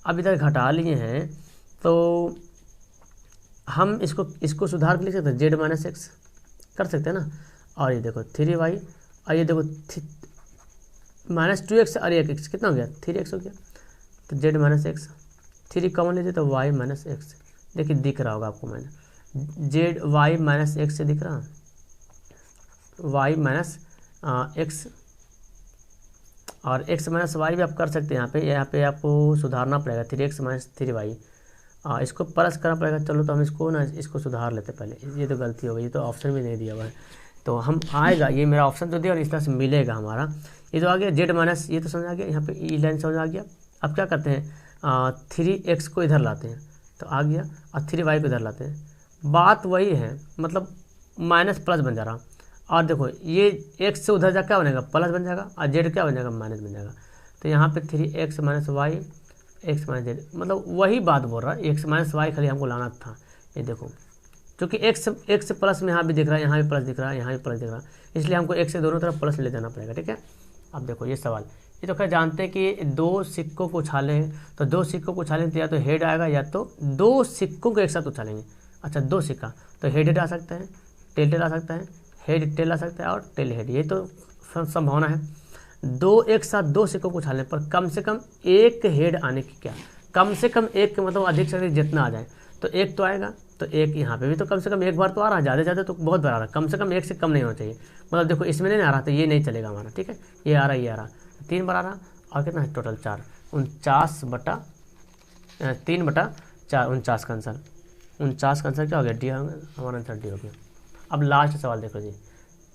अब इधर घटा लिए हैं तो हम इसको सुधार के लिख सकते हैं, जेड माइनस एक्स कर सकते हैं ना। और ये देखो 3y, और ये देखो माइनस 2x और 1x कितना हो गया, 3x हो गया। तो जेड माइनस एक्स, 3 कॉमन लीजिए तो y माइनस एक्स, देखिए दिख रहा होगा आपको, मैंने जेड y माइनस एक्स से दिख रहा, y माइनस एक्स, और x माइनस वाई भी आप कर सकते हैं। यहाँ पे आपको सुधारना पड़ेगा, 3x माइनस 3y, इसको प्लस करना पड़ेगा। चलो तो हम इसको सुधार लेते पहले, ये तो गलती हो गई, ये तो ऑप्शन भी नहीं दिया हुआ है, तो हम आएगा, ये मेरा ऑप्शन तो दिया और इस तरह से मिलेगा हमारा। ये तो आ गया जेड माइनस, ये तो समझ आ गया, यहाँ पे ई लाइन समझ आ गया। अब क्या करते हैं, 3x को इधर लाते हैं तो आ गया, और 3y को इधर लाते हैं, बात वही है, मतलब माइनस प्लस बन जा रहा। और देखो ये x से उधर जा क्या बनेगा, प्लस बन जाएगा, और z क्या बन जाएगा, माइनस बन जाएगा। तो यहाँ पे 3x minus Y, X minus Z, मतलब वही बात बोल रहा है, एक्स माइनस वाई खाली हमको लाना था। ये देखो क्योंकि x प्लस में यहाँ भी दिख रहा है, यहाँ भी प्लस दिख रहा है, यहाँ भी प्लस दिख रहा है, इसलिए हमको x से दोनों तरफ प्लस ले जाना पड़ेगा, ठीक है। अब देखो ये सवाल, ये तो खैर जानते हैं कि 2 सिक्कों को उछालें, तो 2 सिक्कों को उछालें तो या तो हेड आएगा या तो 2 सिक्कों को एक साथ उछालेंगे। अच्छा 2 सिक्का, तो हेड आ सकता है, टेल आ सकता है, हेड टेल आ सकता है और टेल हेड, ये तो संभावना है। दो एक साथ दो सिक्कों को उछालने पर कम से कम एक हेड आने की क्या, कम से कम एक मतलब अधिक से अधिक जितना आ जाए, तो एक तो आएगा, तो एक यहाँ पे भी तो कम से कम एक बार तो आ रहा है, ज़्यादा ज़्यादा तो बहुत बार आ रहा है, कम से कम एक से कम नहीं होना चाहिए। मतलब देखो इसमें नहीं आ रहा तो ये नहीं चलेगा हमारा, ठीक है, ये आ रहा ये आ रहा, 3 बार आ रहा, और कितना है टोटल 4, 49/3/4 49 का आंसर, 49 का आंसर क्या हो गया, डी हो गया, हमारा आंसर डी हो गया। अब लास्ट सवाल देखो जी,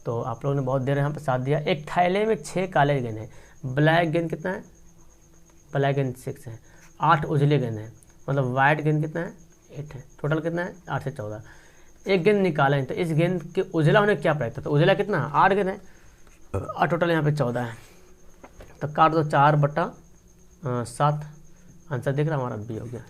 तो आप लोगों ने बहुत देर यहाँ पर साथ दिया। एक थैले में 6 काले गेंद है, ब्लैक गेंद कितना है, ब्लैक गेंद 6 है, 8 उजले गेंद है, मतलब वाइट गेंद कितना है 8 है, टोटल कितना है 8 से 14। एक गेंद निकालें तो इस गेंद के उजला होने क्या प्रयत्न, तो उजला कितना है 8 गेंद है और टोटल यहाँ पे 14 है, तो काट दो 4/7, आंसर दिख रहा हमारा बी हो गया।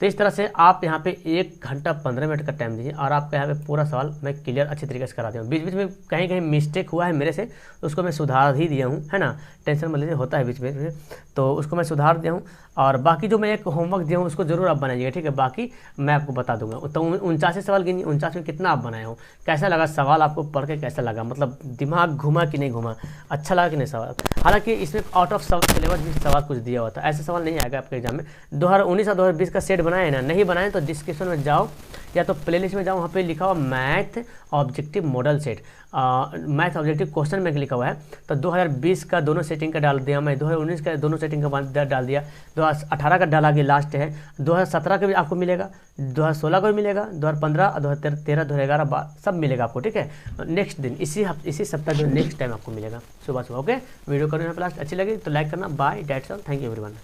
तो इस तरह से आप यहाँ पे 1 घंटा 15 मिनट का टाइम दीजिए और आपका यहाँ पे पूरा सवाल मैं क्लियर अच्छी तरीके से करा दिया हूँ। बीच बीच में कहीं कहीं मिस्टेक हुआ है मेरे से, तो उसको मैं सुधार ही दिया हूँ, है ना, टेंशन मत लीजिए, होता है बीच में, तो उसको मैं सुधार दिया हूँ। और बाकी जो मैं एक होमवर्क दिया हूँ उसको जरूर आप बनाइएगा, ठीक है, बाकी मैं आपको बता दूंगा। तो 49 सवाल गिनिए, 49 में कितना आप बनाए हो, कैसा लगा सवाल आपको पढ़ के, कैसा लगा, मतलब दिमाग घुमा कि नहीं घुमा, अच्छा लगा कि नहीं सवाल। हालांकि इसमें आउट ऑफ सिलेबस भी सवाल कुछ दिया हुआ था, ऐसे सवाल नहीं आएगा आपके एग्जाम में। 2019 और 2020 का सेट बनाए ना, नहीं बनाए तो डिस्क्रिप्शन में जाओ या तो प्लेलिस्ट में जाओ, वहाँ पे लिखा हुआ math objective model set, math objective question bank लिखा हुआ है। तो 2020 का दोनों सेटिंग का डाल दिया मैं, 2019 का दोनों सेटिंग का डाल दिया, 2018 का डाला कि लास्ट है, 2017 का भी आपको मिलेगा, 2016 का भी मिलेगा, 2015, 2013, 2011 सब मिलेगा आपको, ठीक है। नेक्स्ट दिन इसी सप्ताह जो नेक्स्ट टाइम आपको मिलेगा सुबह सुबह। ओके, वीडियो करो यहाँ पे लास्ट, अच्छी लगी तो लाइक करना। Bye, that's all, thank you everyone.